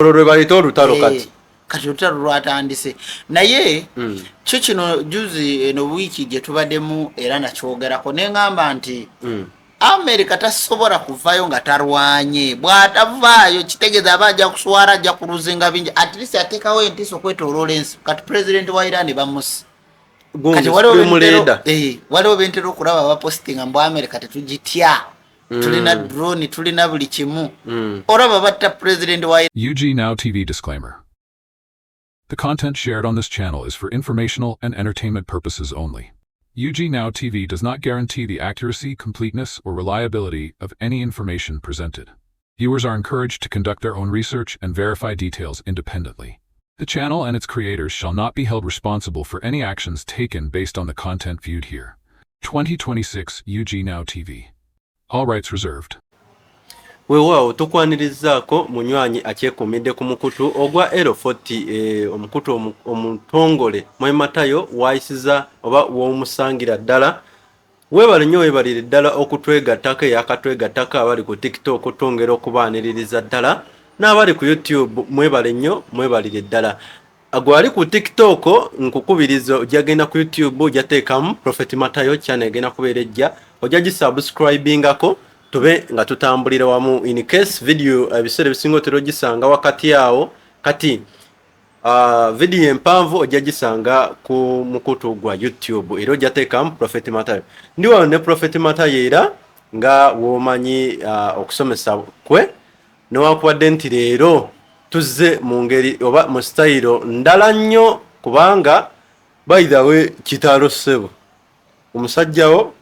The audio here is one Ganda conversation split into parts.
olwo bayita olutalo kati kati olutalo lwatandise naye kyo kino juzi eno wiiki gye tubaddemu era nakyogerako neŋŋamba nti America tasobola kuvayo nga tarwanye bw'atavaayo kitegeeza aba ajja kuswala ajja kuluzinga bingi at least ateekawo entiisa okwetooloola ensi kati pulezidenti wa Iran bamusi kati waliwo bentera okulaba bapositinga mbu America tetugitya tulina drone tulina buli kimu olaba batta pulezidenti wa UG Now TV disclaimer. The content shared on this channel is for informational and entertainment purposes only. UG Now TV does not guarantee the accuracy, completeness, or reliability of any information presented. Viewers are encouraged to conduct their own research and verify details independently. The channel and its creators shall not be held responsible for any actions taken based on the content viewed here. 2026 UG Now TV. All rights reserved. Weewaawo tukwanirizaako munywanyi akyekuumidde ku mukutu ogwa L40 omukutu omutongole mwematayo wayisiza oba w'omusangira ddala weebale nnyo weebalire ddala okutwegattako eyakatwegattako abali ku TikTok twongera okubaaniririza ddala n'abali ku YouTube mwebale nnyo mwebalire ddala agwali ku TikTok nkukubiriza ojja genda ku YouTube ojja teekamu Prophet Matayo channel egenda kubeera ejja ojja gisubscribingako tube nga tutambulira wamu in case video ebiseera bisinga otera gisanga wakati awo kati video empanvu ojja gisanga ku mukutu gwa YouTube era ojja teekamu Prophet Matayo ndi wano ne Prophet Matayo era nga womanyi okusomesa kwe newankubadde nti leero tuzze mu ngeri oba mu style ndala nnyo kubanga by the way kitalo ssebo omusajjawo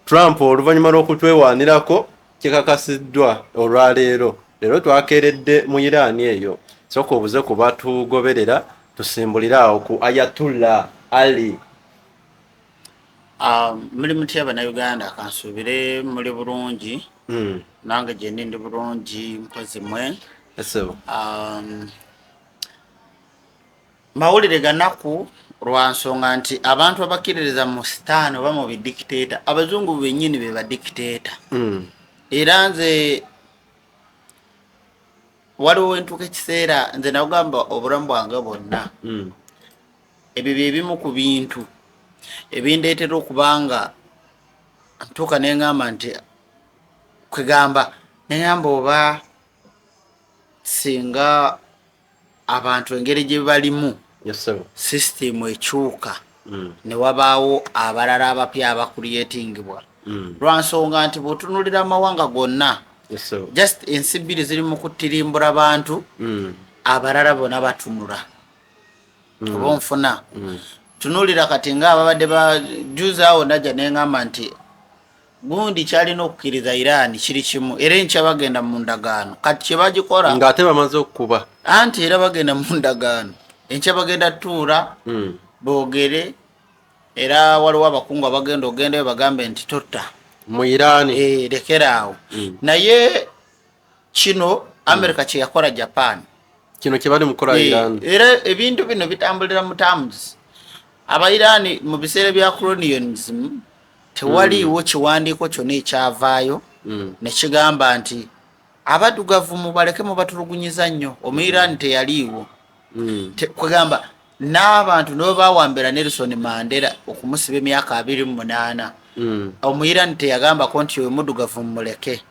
Trump oluvannyuma lw'okutwewaanirako kikakasiddwa olwaleero leero twakeeredde mu Iran eyo sooka obuze ku batugoberera tusimbulire awo ku Ayatollah Ali muli mutya bannayuganda kansuubire muli bulungi nange gye ndi bulungi mpozi mwe mawulire ganaku lwa nsonga nti abantu abakkiririza mu sitaani oba mu bidikiteeta abazungu bennyini be badikiteeta era nze waliwo entuuka ekiseera nze nagamba obulamu bwange bwonna ebyo bye bimu ku bintu ebindeetera okubanga ntuuka neŋŋamba nti kwegamba neŋŋamba oba singa abantu engeri gye balimu system ekyuka ne wabaawo abalala abapya abakuliyetingibwa lwansonga nti bw'otunuulira amawanga gonna just ensi bbiri ziri mu kutirimbula bantu abalala bonna batunula oba onfuna tunuulira kati ng'ababadde bajuza awo najja neŋŋamba nti gundi kyalina okukkiriza Iran kiri kimu era enkya bagenda mu ndagaano kati kye bagikola ng'ate bamaze okukuba anti era bagenda mu ndagaano enkya bagenda tuula boogere era waliwo abakungu abagenda ogendayo bagambe nti totta mu Iran lekeraawo naye kino America kye yakola Japan kino kye bali mukola Iran era ebintu bino bitambulira mu terms aba Iran mu biseera bya colonialism tewaliiwo kiwandiiko kyonna ekyavaayo ne kigamba nti abaddugavu mubaleke mubatulugunyiza nnyo Omuirani teyaliiwo kwegamba n'abantu nabo bawambira Nelson Mandela okumusiba emyaka 28 Omuirani teyagambako nti oyo muddugavu mumuleke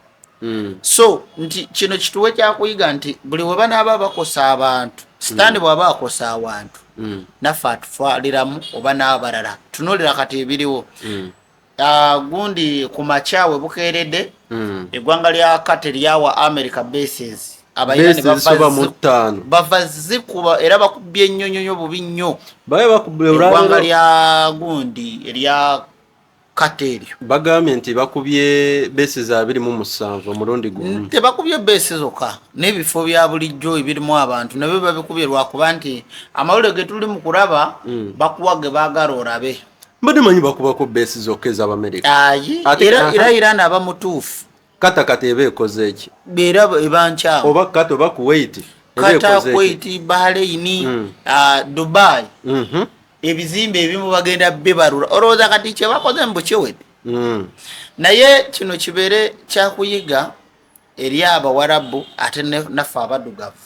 so nti kino kituwe kyakuyiga nti buli we banaaba bakosa abantu sitaani bw'aba akosa awantu naffe atufaaliramu oba n'abalala tunuulira kati ebiriwo gundi ku makyawe bukeeredde eggwanga lya kate lyawa America bases abayirani bava zikuba era bakubye ennyonyonyo bubi nnyo eggwanga lya gundi erya kate eryo bagambye nti bakubye bases 27 omulundi gumu tebakubye bases zokka n'ebifo bya bulijjo ebirimu abantu nabyo babikubye lwakuba nti amawulire ge tuli mu kulaba bakuwa ge baagala olabe mbadde manyi bakubako bases zokka ez'Abamerika era Iran aba mutuufu kata eba ekoze eki era ebankyamu oba kata oba Kuwait kata Kuwait Bahrain Dubai ebizimbe ebimu bagenda bibalula olowooza kati kye bakoze mu bukiwedde naye kino kibeere kyakuyiga eri abawarabu ate naffe abaddugavu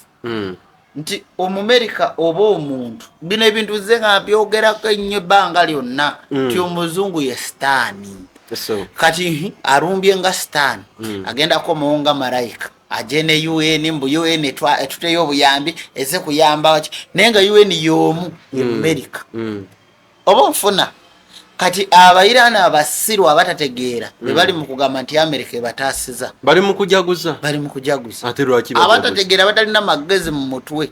nti Omumerika oba omuntu bino ebintu nze nga byogerako ennyo ebbanga lyonna nti omuzungu ye sitaani kati arumbye nga sitaani agenda komawo nga malayika aje ne UN mbu UN etuteyo obuyambi eze kuyamba naye nga UN y'omu ye Amerika oba nfuna kati abayirani abasiru abatategeera bali mu kugamba nti Amerika ebataasiza bali mu kujaguza ate lwaki abatategeera batalina magezi mu mutwe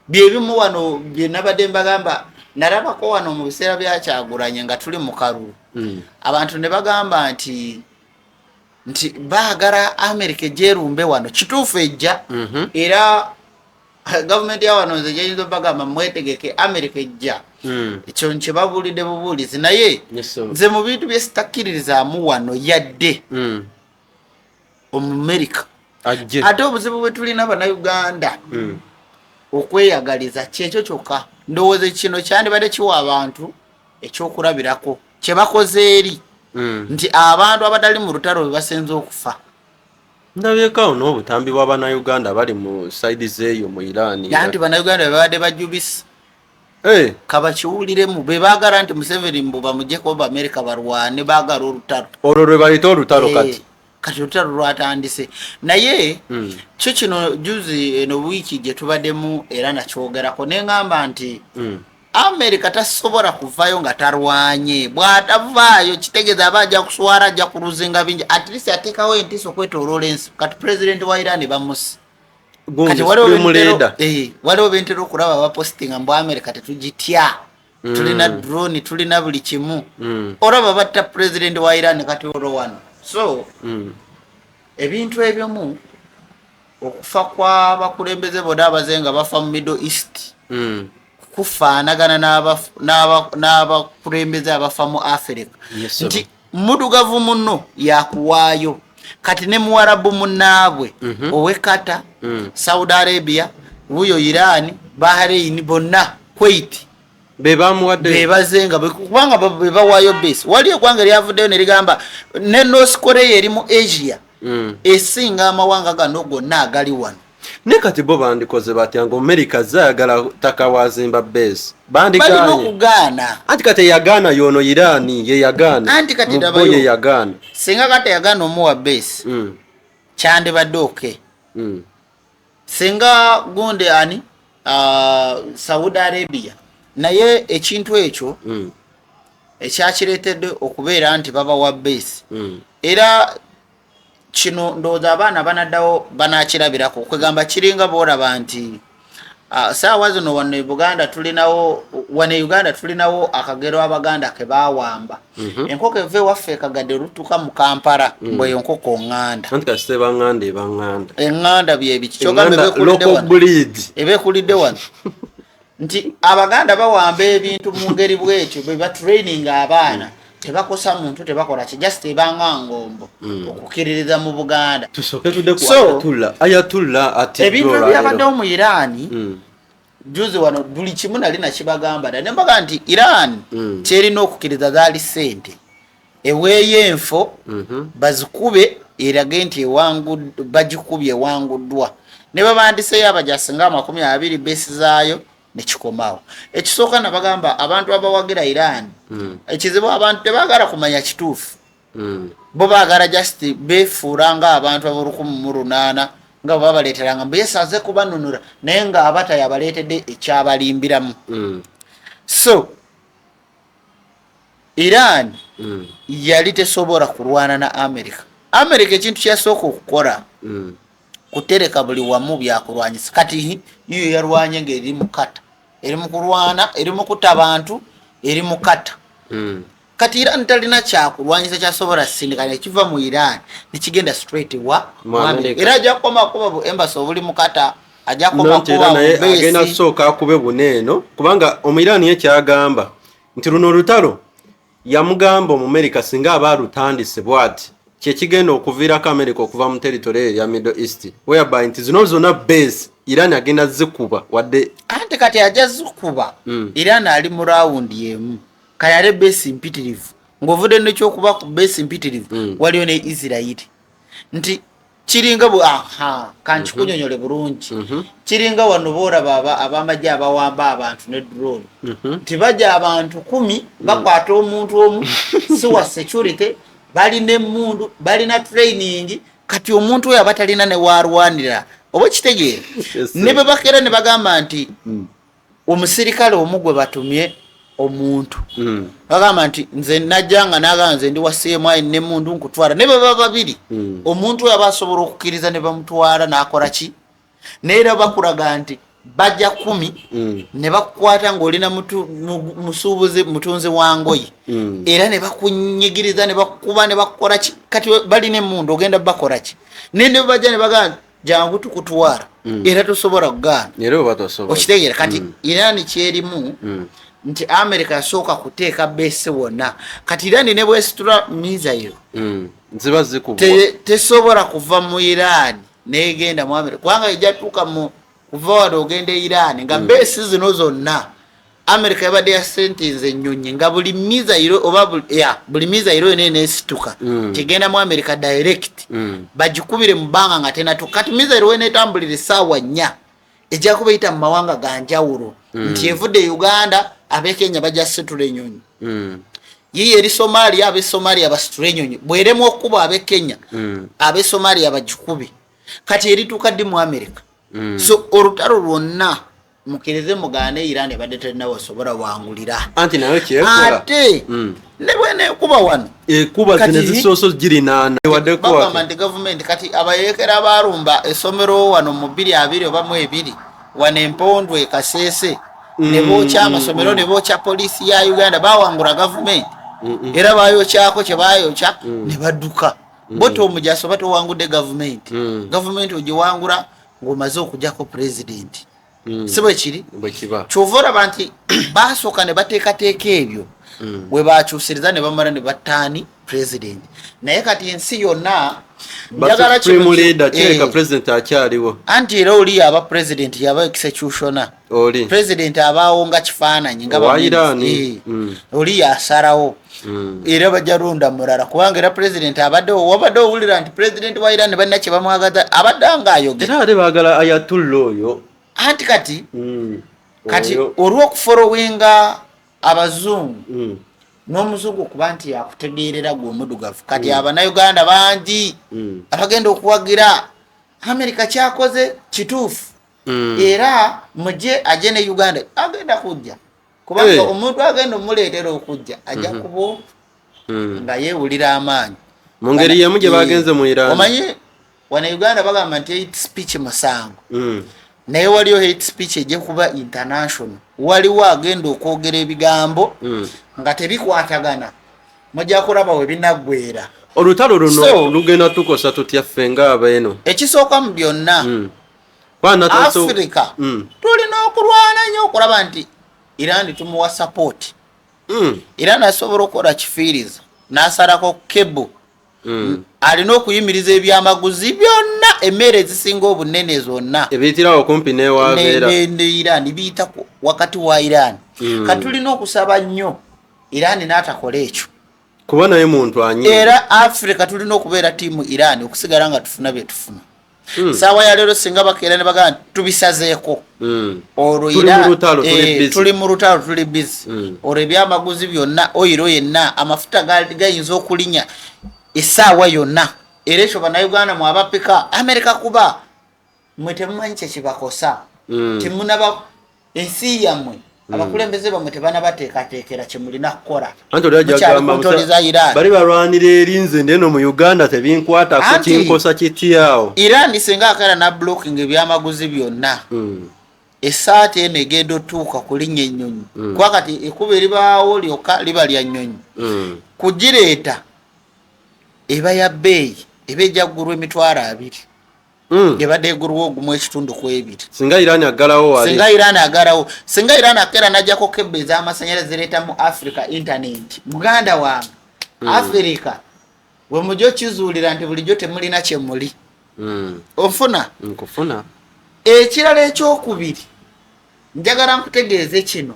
byebimu wano bye nabadde mbagamba narabako wano mu biseera bya Kyagulanyi nga tuli mu kalulu abantu ne bagamba nti baagala Amerika ejerumbe wano kituufu ejja era gavumenti ya wano nze gyeyinza bagamba mwetegeke Amerika ejja ekyo nkye babuulidde bubuulizi naye nze mu bintu bye sitakkiririzaamu wano yadde Omumerika ate obuzibu bwe tulina Bannayuganda okweyagaliza kyekyo kyokka ndowooza kino kyandibadde kiwa abantu ekyokulabirako kye bakoze eri nti abantu abatali mu lutalo bwe basenze okufa ndabyekaawo n'obutambi bwa Bannayuganda bali mu saidi zeeyo mu Iran anti Bannayuganda be babadde bajubisa kabakiwuliremu be baagala nti Museveni mbu bamuggyeko Amerika barwane baagala olutalo olwo lwe bayita olutalo kati olutalo lwatandise naye kyo kino juzi eno wiiki gye tubaddemu era nakyogerako neŋŋamba nti Amerika tasobola kuvayo nga tarwanye bw'atavaayo kitegeeza aba ajja kuswala ajja kuluzinga bingi at least ateekawo entiisa okwetooloola ensi kati pulezidenti wa Iran bamusi kati waliwo bentera okulaba abapositinga mbu Amerika tetugitya tulina drone tulina buli kimu olaba batta pulezidenti wa Iran kati olwo wano so ebintu ebimu okufa kw'abakulembeze bonna abazenga bafa mu Middle East kufaanagana n'abakulembeze abafa mu Africa nti mudugavu muno yakuwaayo kati ne muwarabu munnaabwe owe Qatar Saudi Arabia wuyo Iran Bahrain bonna Kuwait bebazenga kubanga bebawaayo base wali eggwanga lyavuddeyo ne ligamba ne North Korea eri mu Asia esinga amawanga gano gonna agali wano ne kati bo bandikoze batya ngo Amerika zaagala takawazimba base balina okugaana anti kati yagaana yono Iran ye yagaana anti kati dabayo ye yagaana singa kati yagaana omuwa base kyandibadde oke singa gunde ani Saudi Arabia naye ekintu ekyo ekyakireetedde okubeera nti babawa base era kino ndowooza abaana banaddawo banakirabirako okwegamba kiringa boolaba nti saawa zino wano Uganda tulinawo akagero Abaganda ke baawamba enkoko eva ewaffe ekagadde olutuuka mu Kampala mbweyo nkoko eŋŋanda byebiki eba ekulidde wano nti Abaganda bawamba ebintu mu ngeri bwekyo bwe batraininga abaana tebakosa muntu tebakola ki just ebanga ngombo okukiririza mu Buganda tusoke tudde ku Ayatollah ati ebintu byabaddewo mu Iran juzi wano buli kimu nali nakibagamba ne mbaga nti Iran kyerina okukiriza zaali ssente eweeyo enfo bazikube erage nti bagikubye ewanguddwa ne babandiseyo abajasi nga 20 besi zaayo nekikomawo ekisooka nabagamba abantu abawagira Iran ekizibu abantu tebaagala kumanya kituufu bo baagala just befuula nga abantu ab'108 nga babaleeteranga mbu yesaze kubanunula naye nga abata yabaleetedde ekyabalimbiramu so Iran yali tesobola kulwana na Amerika ekintu kyasooka okukola kutereka buli wamu byakulwanyisa kati iyo yarwanye ng'eri mu kata eri mu kulwana eri mu kutta abantu eri mu kata kati Iran talina kyakulwanyisa kyasobola sindikana ekiva mu Iran nikigenda straight wa era ajja kukoma kuba bu embassy obuli mu kata ajja kukoma kuba naye agenda kusooka akube buneeno kubanga Omuyirani ye kyagamba nti luno olutalo yamugamba Omumerika singa aba alutandise bw'ati kyekigenda okuviirako Amerika okuva mu territory ya Middle East whereby nti zino zonna base Iran agenda zikuba wadde anti kati ajja zikuba Iran ali mu round yemu kayale base mpitirivu ng'ovudde n'ekyokuba ku base mpitirivu waliyo ne Israel nti kiringa kanchi kunyonyole bulungi kiringa wano boolaba abamajje abawamba abantu ne drone tibajja abantu 10 bakwata omuntu omu siwa security balina emmundu balina training kati omuntu oyo abatalina ne warwanira oba kitegeera ne babakera ne bagamba nti omusirikale omugwe batumye omuntu bagamba nti nze najjanga nagamba nze ndi wa CMI ne mundu nkutwala ne baba babiri omuntu oyo abasobola okukkiriza ne bamutwala n'akola ki neera bakulaga nti bajja 10 ne bakukwata ng'olina musuubuzi mutunzi wangoyi era ne bakunyigiriza ne bakukuba ne bakukola ki kati balina emmundu ogenda bakola ki ne bajja ne bagamba jangu tukutwala era tosobola kugaana okitegeera kati Iran kyerimu nti America yasooka kuteeka base wonna kati Iran ne bwesitula missile ziba zikubwa tesobola kuva mu Iran negenda mu America kubanga ejatuuka mu kuva wano ogenda Iran nga base zino zonna America yabadde yasentinze ennyonyi nga buli missile oba buli missile nenesituka kigenda mu America direct bagikubire mu bbanga nga tenatuuka kati missile wenetambulira essaawa 4 ejja kubayita mu mawanga ga njawulo nti evudde Uganda abe Kenya bajja situla ennyonyi yiye eri Somalia abe Somalia basitula ennyonyi bweremu okuba abe Kenya abe Somalia bagikubi kati erituuka ddi mu America so olutalo lwonna mukirize mugane Iran badde tena wasobola wangulira anti nayo kyekola ate ne bwene kuba wano kuba zine zisoso giri nana wadde ko government government kati abayekera barumba esomero wano mu 2 oba mu 2 wane Mpondwe Kasese ne bocha amasomero ne bocha polisi ya Uganda bawangura government era bayochako kye bayocha ne badduka boto omujaso bato wangude government government ogiwangura ngomaze okujjako president sibo kiri bwekiba chovora banti basoka ne bateekateeka ebyo we bakyusiriza ne bamara ne batani president naye kati ensi yonna njagala kino leader kyeka president akyaliwo anti era oli aba president yaba executioner oli president abaawo nga kifaananyi nga bairani oli yasarawo era bajalunda mulala kubanga era president abadde owulira nti president wa Iran balina kye bamwagaza abadde nga ayogera era ate baagala Ayatollah oyo anti kati olw'okufolowinga abazungu n'omuzungu kuba nti yakutegeerera gwe omudugavu kati Abannayuganda bangi abagenda okuwagira America kyakoze kituufu era muje aje ne Uganda agenda kujja kubanga omuntu agenda omuleetera okujja ajja kubo nga yeewulira amaanyi mu ngeri yemu gye bagenze mu Iran omanyi wana Uganda bagamba nti hate speech musango naye waliyo hate speech ejja kuba international waliwo agenda okwogera ebigambo nga tebikwatagana mujja kulaba we binaggwera olutalo luno lugenda tukosa tutya ffenga abeeno ekisooka mu byonna Africa tulina okulwana nnyo okulaba nti Iran tumuwa support Iran asobola okukola kifiiriza n'asalako kebo alina okuyimiriza ebyamaguzi byonna emmere ezisinga obunene zonna ebiyitirawo kumpi newabeera ne Iran biyita wakati wa Iran kati tulina okusaba nnyo Iran n'atakola ekyo kuba naye muntu anyi era Africa tulina okubeera tiimu Iran okusigala nga tufuna bye tufuna saawa ya leero singa bakeera ne bagamba tubisazeeko olwo tuli mu lutalo tuli busy olwo ebyamaguzi byonna oyiro yenna amafuta gayinza okulinya essaawa yonna era ekyo Bannayuganda mu abapika America kuba mwe temumanyi kyekibakosa temunaba ensi yammwe abakulembeze bamwe tebanabateekateekera kye mulina kukola bali balwanira erinze ndeno mu Uganda tebinkwatako kinkosa kityawo Iran singa akala na blocking ebyamaguzi byonna esaati eno egenda otuuka kulinnya ennyonyi kuba kati ekuba eribaawo lyokka liba lya nnyonyi kugireeta eba ya bbeeyi eba ejja ggulwa $200 ebadde eggulwa ogumu ekitundu ku 2 singa Iran agalawo wali singa Iran akera najjako kebbe ez'amasannyalaze zireeta mu Africa internet muganda wange Africa we mujjo kizuulira nti bulijjo temulina kye muli onfuna nkufuna ekirala ekyokubiri njagala nkutegeeze kino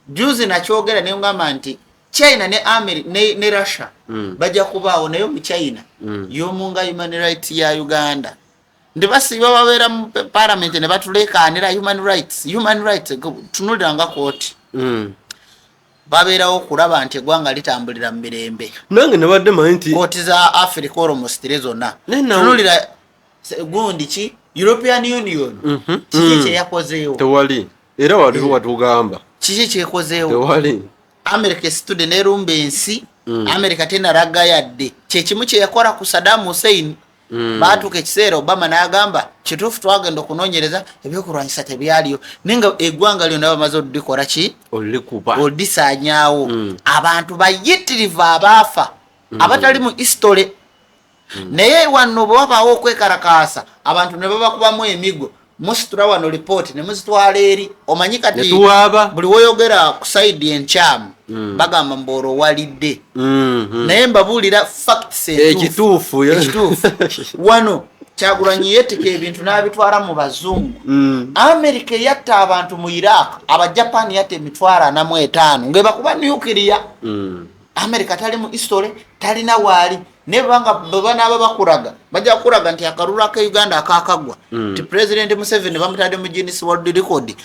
juzi nakyogera ne ngamba nti China ne America ne Russia bajja kubaawo nayo mu China yomunga human rights ya Uganda ndibasiba babeera mu parliament ne batulekanira human rights tunuliranga kooti babeerawo okulaba nti eggwanga litambulira mu mirembe nange nabadde manyi nti kooti za Africa almost zonna tunulira gundi ki European Union kiki kyeyakozeewo tewali era waliwo watugamba kiki kyekozeewo tewali America situde nerumba ensi America tena raga yadde kyekimu kyeyakola ku Saddam Hussein baatuka ekiseera Obama n'agamba kituufu twagenda okunoonyereza ebyokulwanyisa tebyaliyo nenga eggwanga lyonna bamaze odikola ki olikuba odisaanyaawo abantu bayitirivu abaafa abatali mu history naye wano bwe wabaawo okwekalakaasa abantu ne babakubamu emigo musitula wano report ne muzitwala eri omanyi kati buli woyogera ku side enkyamu bagamba mboro walidde naye mbabuulira facts ekituufu wano Kyagulanyi yeeteka ebintu n'abitwala mu bazungu America yatta abantu mu Iraq Abajapani yatta emitwalo 45 ng'ebakuba nuclear America tali mu history talina waali ne banga bana bakuraga bajja kuraga nti akarura ka Uganda akakagwa ti President Museveni bamutade mu Guinness World Record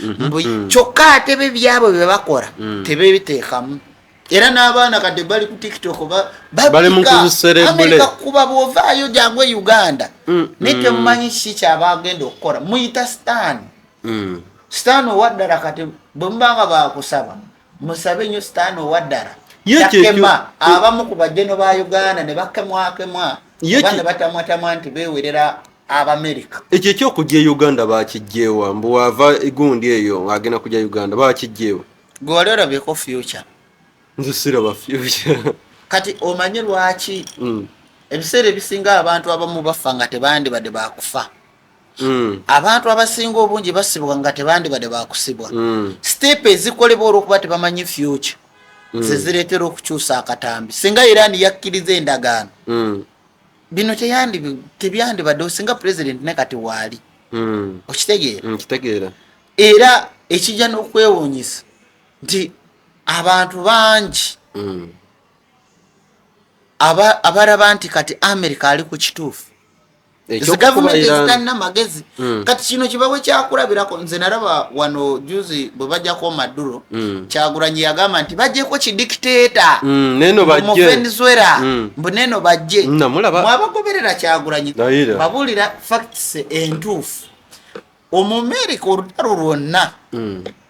kyokka tebe byabo bye bakora tebe biteekamu era n'abaana kadde bali ku TikTok bali mu kuserebule America kuba bovaayo jangwe Uganda nete mumanyi kicha abagenda okukora muyita Stan Owaddara kati bombanga bakusaba musabe nyo Stan Owaddara yakema abamu ku bajeno ba Uganda ne bakemwakemwa bana batamwatamwa nti bewerera America ekyo kyokujja Uganda bakijjeewa mbu wava egundi eyo agenda kujja Uganda bakijjeewa gwalera beko future nzisira ba future kati omanye lwaki ebiseera ebisinga abantu abamu bafa nga tebandi bade bakufa abantu abasinga obungi basibwa nga tebandi bade bakusibwa step ezikolebwa olwokuba tebamanyi future zizireetera okukyusa akatambi singa Iran yakkiriza endagaano bino tebyandibadde singa president ne kati waali okitegeera era ekijja n'okwewuunyisa nti abantu bangi abaraba nti kati America ali ku kituufu gavumenti zitalina magezi kati kino kibawe kyakulabirako nze naraba wano juzi bwe bajjako Maduro Kyagulanyi yagamba nti bajjeko kidikiteeta mu Venezuela mbuneno bajje mwabagoberera Kyagulanyi babuulira facts entuufu Omumerika olutalo lwonna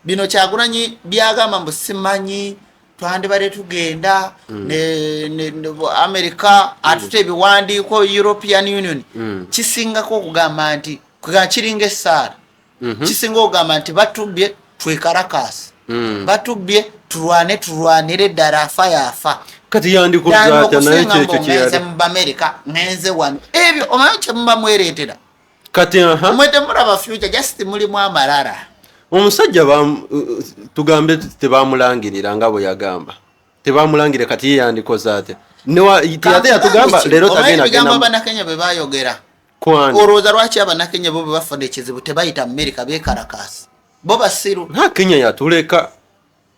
bino Kyagulanyi byagamba mbu simanyi twandibadde tugenda ne America atute ebiwandiiko European Union kisingako okugamba nti kiringa essaala kisinga okugamba nti batubye twekalakasi batubye tulwanire ddala afa yafa kati yandikuzaata naye kyekyo kyeyali mu America ngenze wano ebyo omanyi kye muba mwereetera kati mwete mulaba future just mulimu amalala omusajja tugambe tebamulangirira nga bwe yagamba tebamulangire kati ye yandikoze ate ate yatugamba leero tagenda Bannakenya bwe bayogera olowooza lwaki Abannakenya bo bwe bafuna ekizibu tebayita America beekalakaasi bo basiru Kenya yatuleka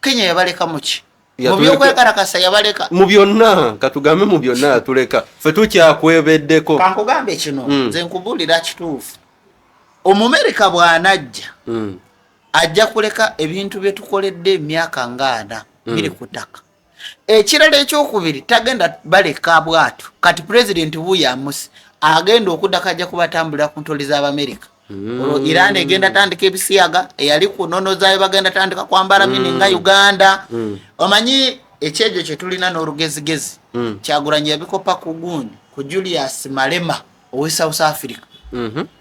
Kenya yabaleka muki mu byokwekalakasa yabaleka mu byonna katugambe mu byonna yatuleka ffe tukyakwebeddeko kankugambe kino nze nkubuulira kituufu Omumerika bw'anajja ajja kuleka ebintu bye tukoledde emyaka ng'ana biri ku ttaka ekirala ekyokubiri tagenda baleka bwatu kati President Williams agenda okuddako ajja kubatambulira ku ntoli z'Abamerika Iran egenda tandika ebisiyaga eyali ku nnono zaayo bagenda tandika kwambala mini nga Uganda omanyi ekyejo kye tulina n'olugezigezi Kyagulanyi yabikopa ku gundi ku Julius Malema owe South Africa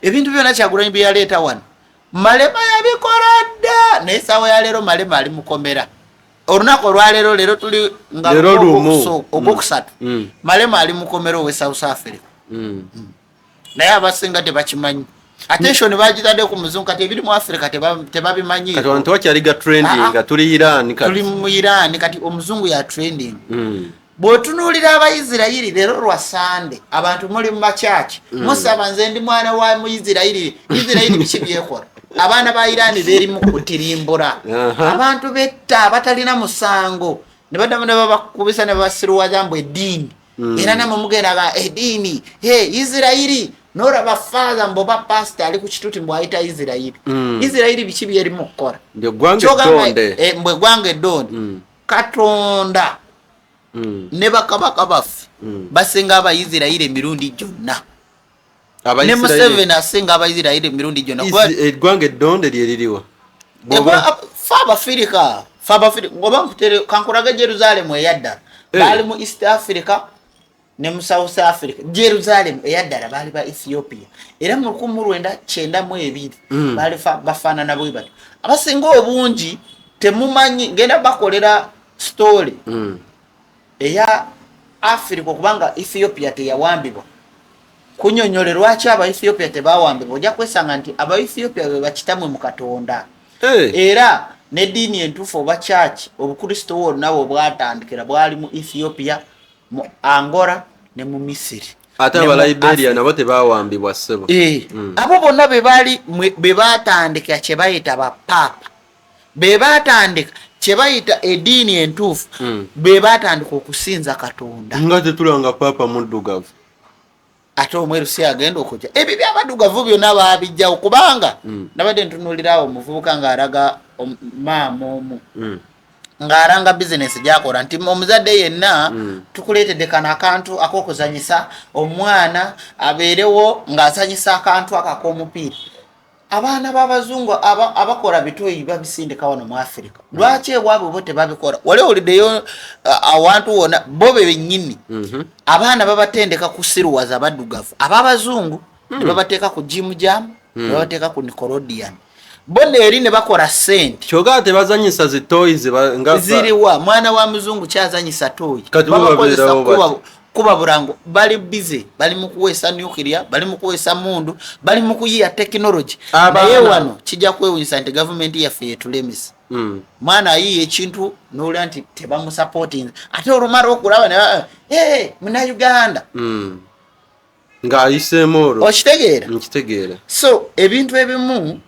ebintu byonna Kyagulanyi bye yaleeta wano Malema yabikola dda naye ssaawa ya leero Malema ali mukomera olunaku olwaleero leero tuli nga ogwokusatu Malema ali mukomera owe South Africa naye abasinga tebakimanyi attention bagitadde ku muzungu kati ebiri mu Africa tebabimanyi kati abantu bakyaliga trending nga tuli Iran kati tuli mu Iran kati omuzungu ya trending bw'otunuulira Abayisirayiri leero lwa Sande abantu muli mu makyaki musaba nze ndi mwana wa Muyisirayiri biki byekola abaana ba Iran beeri mu kutirimbula abantu betta abatalina musango ne baddamu ne babakubisa ne basiruwaza mbu eddiini era namwe mugenda eddiini Isirairi noraba father mboba pastor ali ku kituti mbw ayita Isirairi Isirairi biki byerimu okukola mbwe gwange ddonde Katonda ne bakabaka baffe basinga Abaisirairi emirundi gyonna ne Museveni asinga Abaisirairi emirundi gyonna eggwanga eddonde lyeririwa Abafirika ngoba nkutere kankulaga Jerusalem eyadda bali mu East Africa ne mu South Africa. Jerusalem eyaddala bali ba Ethiopia era mu 1992 bali bafaanana bwe bati abasinga obungi temumanyi ngenda bakolera story eya Africa kubanga Ethiopia teyawambibwa kunyonyole lwaki aba Ethiopia tebawambibwa ojja kwesanga nti aba Ethiopia be bakitamwe mu Katonda era n'eddiini entuufu oba church obukristo wonna bwatandikira bwali mu Ethiopia mu Angola ne mu Misiri ate aba Liberia nabo tebawambibwa ssebo abo bonna be batandika kye bayita bapapa be batandika kye bayita eddiini entuufu be batandika okusinza Katonda nga tetulanga papa muddugavu ate omweru si agenda okujja ebyo by'abaddugavu byonna baabijjawo kubanga nabadde ntunuulirawo omuvubuka ng'alaga maama omu ng'alanga bizinesi gy'akola nti omuzadde yenna tukuleetedde kano akantu ak'okuzanyisa omwana abeerewo ng'azanyisa akantu ak'omupiira abaana b'abazungu abakola bitoyi babisindika wano mu Africa lwaki ewaabwe bo tebabikola wali oliddeyo awantu wonna bo bennyini abaana babatendeka kusiruwaza baddugavu ab'abazungu ne babateeka ku Jim Jam ne babateeka ku Nickelodeon bonne eri ne bakola sente kyoga tebazanyisa zitoyi ziriwa mwana wa muzungu kyazanyisa toyi kuba burango bali busy bali mu kuweesa nuclear bali mu kuweesa mundu bali mu kuyiya technology naye wano kijja kwewunyisa nti government yaffe yetulemesa mwana ayiye ekintu n'olwa nti tebamusupporting ate olumala okulaba ne muna Uganda ng'ayiseemu olwo nkitegeera so ebintu ebimu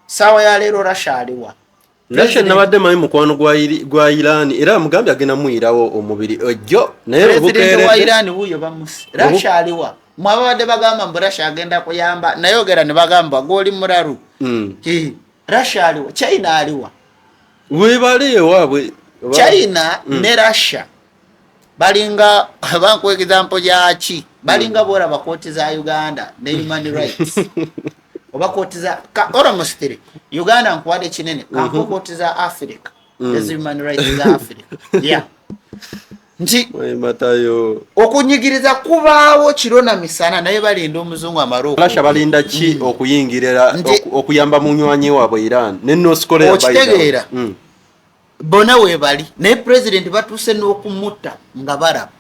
sawa ya leero rashaliwa Russia nabadde manyi mukwano gwa Iran era mugambye agenda muyirawo omubiri ojjo naye obukeere wa Iran huyo bamusi Russia aliwa mwabadde bagamba mbu Russia agenda kuyamba naye ogera ne bagamba goli muraru Russia aliwa China aliwa webale waabwe China ne Russia balinga banku example yaki balinga bora bakoti za Uganda ne human rights obakotiza almost three Uganda nkwade kinene kankokotiza Africa the human rights za Africa nti matayo okunyigiriza kubaawo kirona misana naye balinda omuzungu amaroko Russia balinda ki okuyingirira okuyamba munywanyi waabwe Iran ne North Korea okitegeera bona webali ne president batuse n'okumutta nga baraba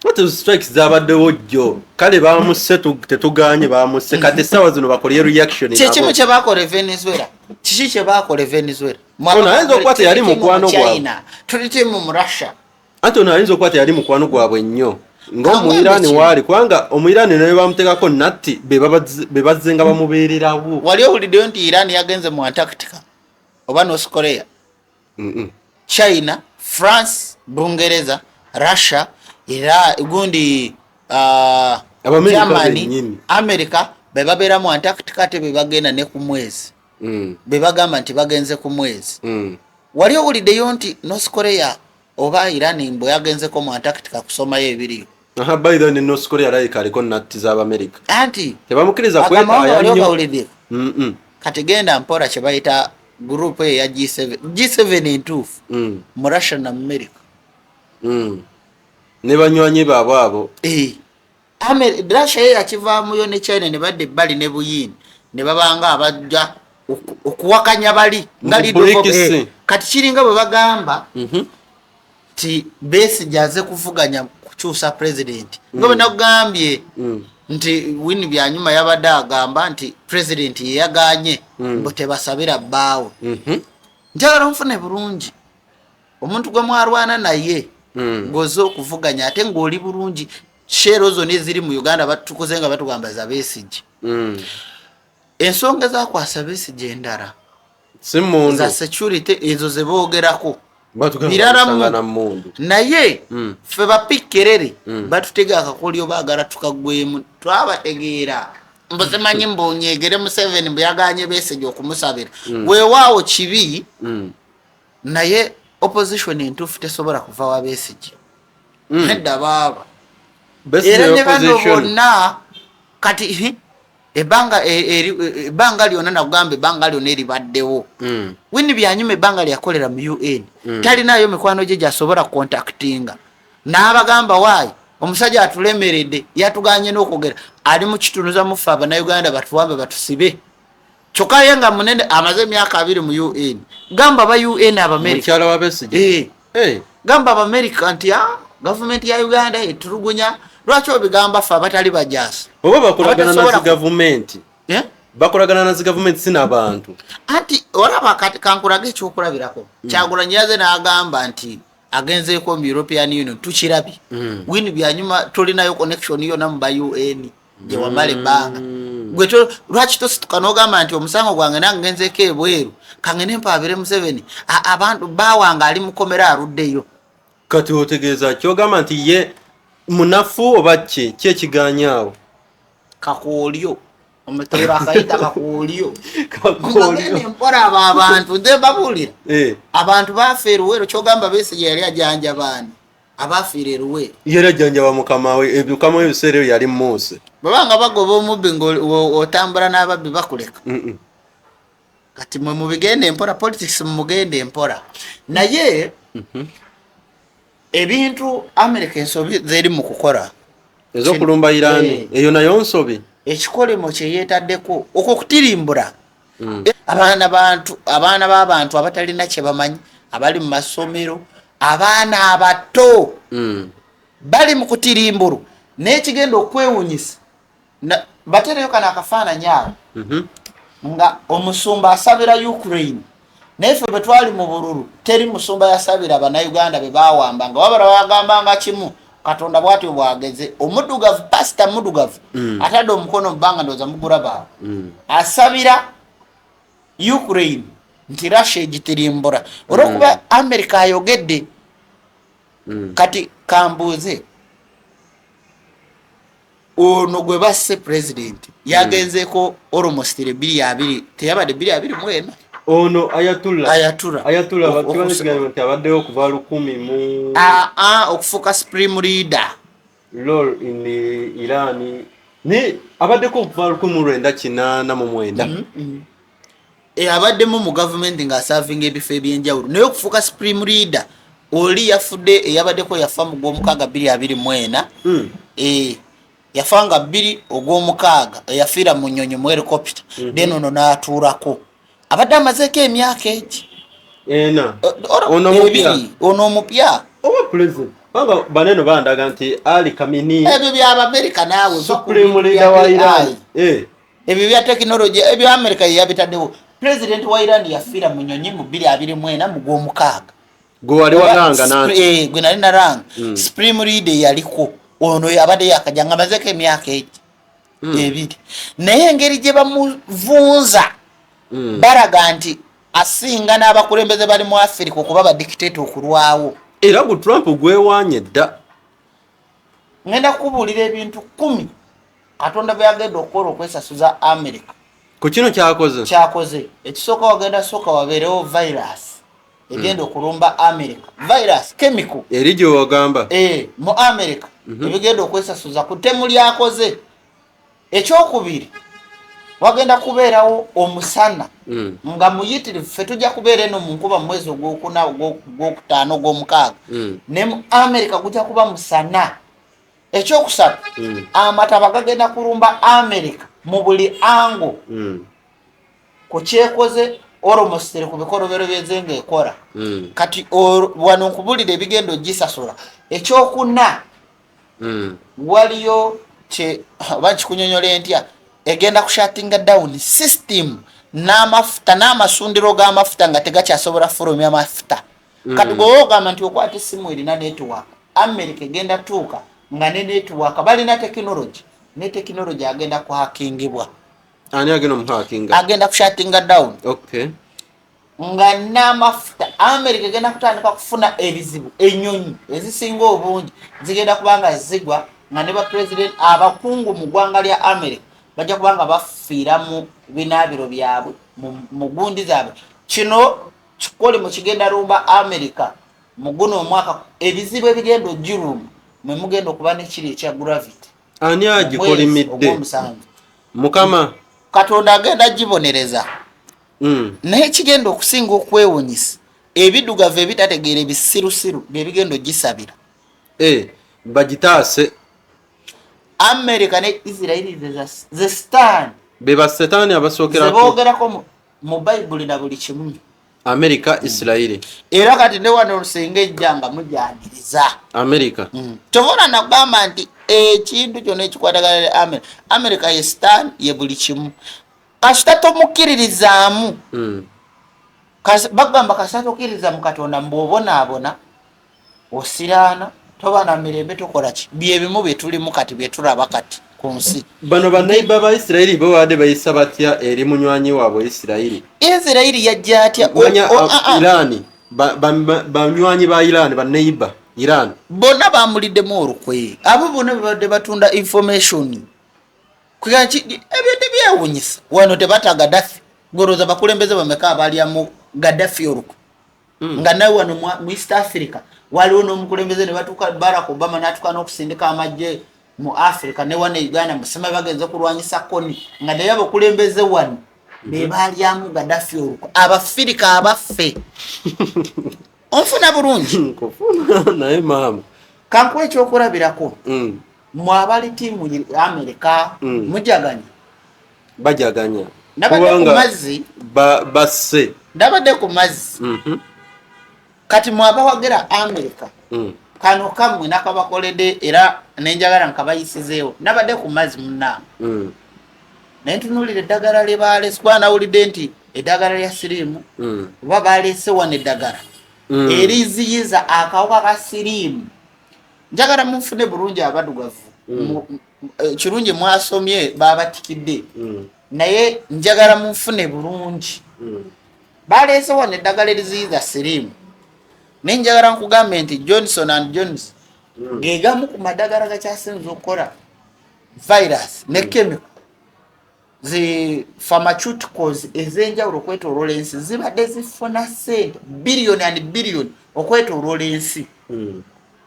What strikes zabaddewo jjo kale bamuse tetuganye bamuse kati sawa zino bakolye reaction nabo kimu kye bakole Venezuela kiki kye bakole Venezuela mwana ayinza okukwata yali mukwano gwa China tulite mu Russia Antonio ayinza okukwata yali mukwano gwabwe nnyo ng'omu Iran wali kwanga omu Iran naye bamuteekako natti be bazzenga bamubeererawo wali owuliddeyo nti Iran yagenze mu Antarctica oba North Korea China France Bungereza Russia era gundi Germany America bebabeera mu Antarctica te bebagenda ne ku mwezi bebagamba nti bagenze ku mwezi wali owuliddeyo nti North Korea oba Iran mbo yagenze ko mu Antarctica kusomayo ebiriyo by the way North Korea like aliko natti za America anti tebamukiriza kweta ayinyo kati genda mpora kye bayita group ya G7 entuufu mu Russia na America ne banywanyi baabwe abo Russia yakivaamu yo ne China ne badde bali ne buyini ne babanga abajja okuwakanya bali ngali kati kiringa bwe bagamba ti Besigye aze kuvuganya kukyusa president ngobe nakugambye nti wini byanyuma yabadde agamba nti president yeyaganye mbo tebasabira bbaawe njagala nfune bulungi omuntu gwe mwarwana naye ngozo okuvuganya ate ng'oli bulungi shero zo neziri mu Uganda batukoze nga batugamba za Besigye ensonga zakwasa Besigye endala simundu za security ezo ze boogerako birala mundu naye ffe bapikkerere batutega akakolyo baagala tukagwemu twabategeera mbuzimanyi mbonyegere Museveni mbuyaganye Besigye okumusabira weewaawo kibi naye opposition entuufu tesobola kuva wa Besigye nedda baaba era ne bano bonna kati ebbanga lyonna nakugamba ebbanga lyonna eribaddewo Winnie Byanyima ebbanga lyakolera mu UN talinayo mikwano gye gyasobola contactinga n'abagamba waayi omusajja atulemeredde yatuganye n'okwogera ali mu kitunuza mufe Abannayuganda batuwambe batusibe kyokka ye nga munene amaze emyaka 2 mu UN gamba ba UN Abamerika gamba Abamerika nti gavumenti ya Uganda etulugunya lwaki obigamba ffe abatali bajaasi oba bakolagana na gavumenti bakolagana na gavumenti sina abantu anti olaba kati kankulage ekyokulabirako Kyagulanyi yaze n'agamba nti agenzeeko mu European Union tukirabi Winnie Byanyima tolinayo connection yonna mu ba UN gye wamala ebbanga gwe lwaki tosituka n'ogamba nti omusango gwange nange ngenzeeko ebweru kangene mpaabire Museveni abantu baawanga ali mukomera aluddeyo kati otegeeza kyogamba nti ye munafu oba kyekiganyaawo kakoolyo omutera akayita kakoolyo mpora abo abantu nze babuulira abantu baafiira Luweero kyogamba Besigye yali ajanja baani abaafiira Luweero yali ajjanjaba mukama we ebiseera ebyo yali Mose babanga bagoba omubbi ng'otambula n'ababbi bakuleka kati mwe mubigenda empora politics mumugenda empora naye ebintu America ensobi zeri mu kukola ezokulumba Iran eyo nayo nsobi ekikolemo kye yeetaddeko okutirimbula abaana b'abantu abatalina kye bamanyi abali mu masomero abaana abato bali mu kutirimbulu n'ekigenda okwewunyisa batereyo kana akafaananyi awo nga omusumba asabira Ukraine naye ffe bwe twali mu bululu teri musumba yasabira Abannayuganda be baawamba nga wabala bagambanga kimu Katonda bwatyo bwageze omuddugavu pasita muddugavu atadde omukono mu bbanga ndowooza mugula baawe asabira Ukraine nti Russia egitirimbula olw'okuba America ayogedde kati kambuuze ono gwe basse president yagenzeeko almost 2 teyabadde 224 ono ayatula bakibaniganya nti abaddeyo okuva 1000 okufuuka supreme leader lol in Iran ni abaddeko okuva 1989 abaddemu mu gavumenti ng'asaavinga ebifo ebyenjawulo naye okufuuka supreme leader oli yafudde eyabaddeko yafa mu gw'omukaaga 2024 yafa nga 2 ogw'omukaaga eyafiira mu nnyonyi mu helicopter then ono n'atuulako abadde amazeeko emyaka egi ono omupya oba president banga baneno bandaga nti Ali Khamenei ebyo by'Abamerika naawe supreme leader wa Iran ebyo bya technology ebyo America yabitaddewo president wa Iran yafiira mu nnyonyi mu 2024 mu gw'omukaaga gwe wali walanga nanti gwe nali naranga supreme leader yaliko ono yabadde yakajanga amazeeko emyaka egi 2 naye engeri gye bamuvunza baraga nti asinga n'abakulembeze bali mu Afirika okuba badictator okulwawo era gu Trump gwewanye dda ngenda kubuulira ebintu 10 Katonda bwe yagenda okukola okwesasuza America ku kino kyakoze ekisooka wagenda sooka wabeerewo virus egenda okulumba America virus chemical eri gye wagamba mu America ebigenda okwesasuza ku ttemu lyakoze ekyokubiri wagenda kubeerawo omusana nga muyitirivu ffe tujja kubeera eno mu nkuba mu mwezi ogwokuna ogwokutaano ogw'omukaaga ne mu America gujja kuba musana ekyokusatu amataba gagenda kulumba America mu buli ango ku kyekoze olomostere ku bikolobero byezenga ekola kati wano nkubulira ebigendo gisasula ekyokuna waliyo bakikunyonyole ntya egenda kushatinga down system n'amafuta n'amasundiro g'amafuta nga tegakyasobola fulumya amafuta kati gwogamba nti okwata essimu erina network America egenda tuuka nga ne network balina technology ne technology agenda kuhakingibwa ani agenda muhakinga agenda kushatinga down okay nga n'amafuta America egenda kutandika kufuna ebizibu ennyonyi ezisinga obungi zigenda kubanga zigwa nga ne ba president abakungu mu ggwanga lya America bajja kubanga bafiira mu binaabiro byabwe mu gundi zaabwe. Kino kikole mu kigenda rumba America mu guno omwaka ebizibu ebigenda ojjiruma mwe mugenda okuba n'ekiri ekya gravity. Ani agikolimidde? Mukama Katonda agenda gibonereza. Naye kigenda okusinga okwewunyisa ebiddugavu ebitategeera ebisirusiru bye bigenda ogisabira. Bagitaase America ne Israeli ze staan be basetaani abasookerako boogerako mu Bayibuli na buli kimu. America Israeli Era kati ne wano olusenga ejja nga mujyaniriza America. Tobola nagamba nti ekintu kyonna ekikwatagana ne America ye staan ye buli kimu. Kasita tomukkiririzaamu bagamba kasita tokkiririza mu Katonda mbw'obonaabona osiraana toba na mirembe tokola ki bye bimu bye tulimu kati bye tulaba kati ku nsi. Bano bannayibba ba Isirairi bo baadde bayisa batya eri munywanyi waabwe Isirairi? Isirairi yajja atya Irani banywanyi ba Irani bannayibba Irani bonna bamuliddemu olukwe. Abo bonna babadde batunda information kuyanki ebyo tebyewunyisa wano tebata Gaddafi goroza bakulembeze bameka abalyamu Gaddafi olukwe nga nawe wano mu East Africa waliwo n'omukulembeze ne batuuka Barack Obama n'atuuka n'okusindika amagye mu Africa ne wane Uganda musema bagenze kulwanyisa koni nga naye abakulembeze wano be balyamu Gaddafi olukwe. Abafirika abaffe onfuna bulungi naye maama kankuwa ekyokulabirako mwabali tiimu America mujaganya bajaganya nabadde ku mazzi basse nabadde ku mazzi kati mwabawagera America kano kamwe nakabakolede era nenjagala nkabayisizeewo nabadde ku mazzi munna nentunulira eddagala lye baleese kuba nawulidde nti eddagala lya siriimu oba baleese wano eddagala eriziyiza akawuka ka siriimu. Njagala munfune bulungi abaddugavu kirungi mwasomye babatikidde naye njagala munfune bulungi baleese wano eddagala eriziyiza siriimu. Nenjagala nkugambe nti Johnson and Johnson gegamu ku madagala gakyasinza okukola virus ne chemical zi pharmaceuticals ezenjawulo okwetooloola ensi zibadde zifuna sente billion and billion okwetooloola ensi.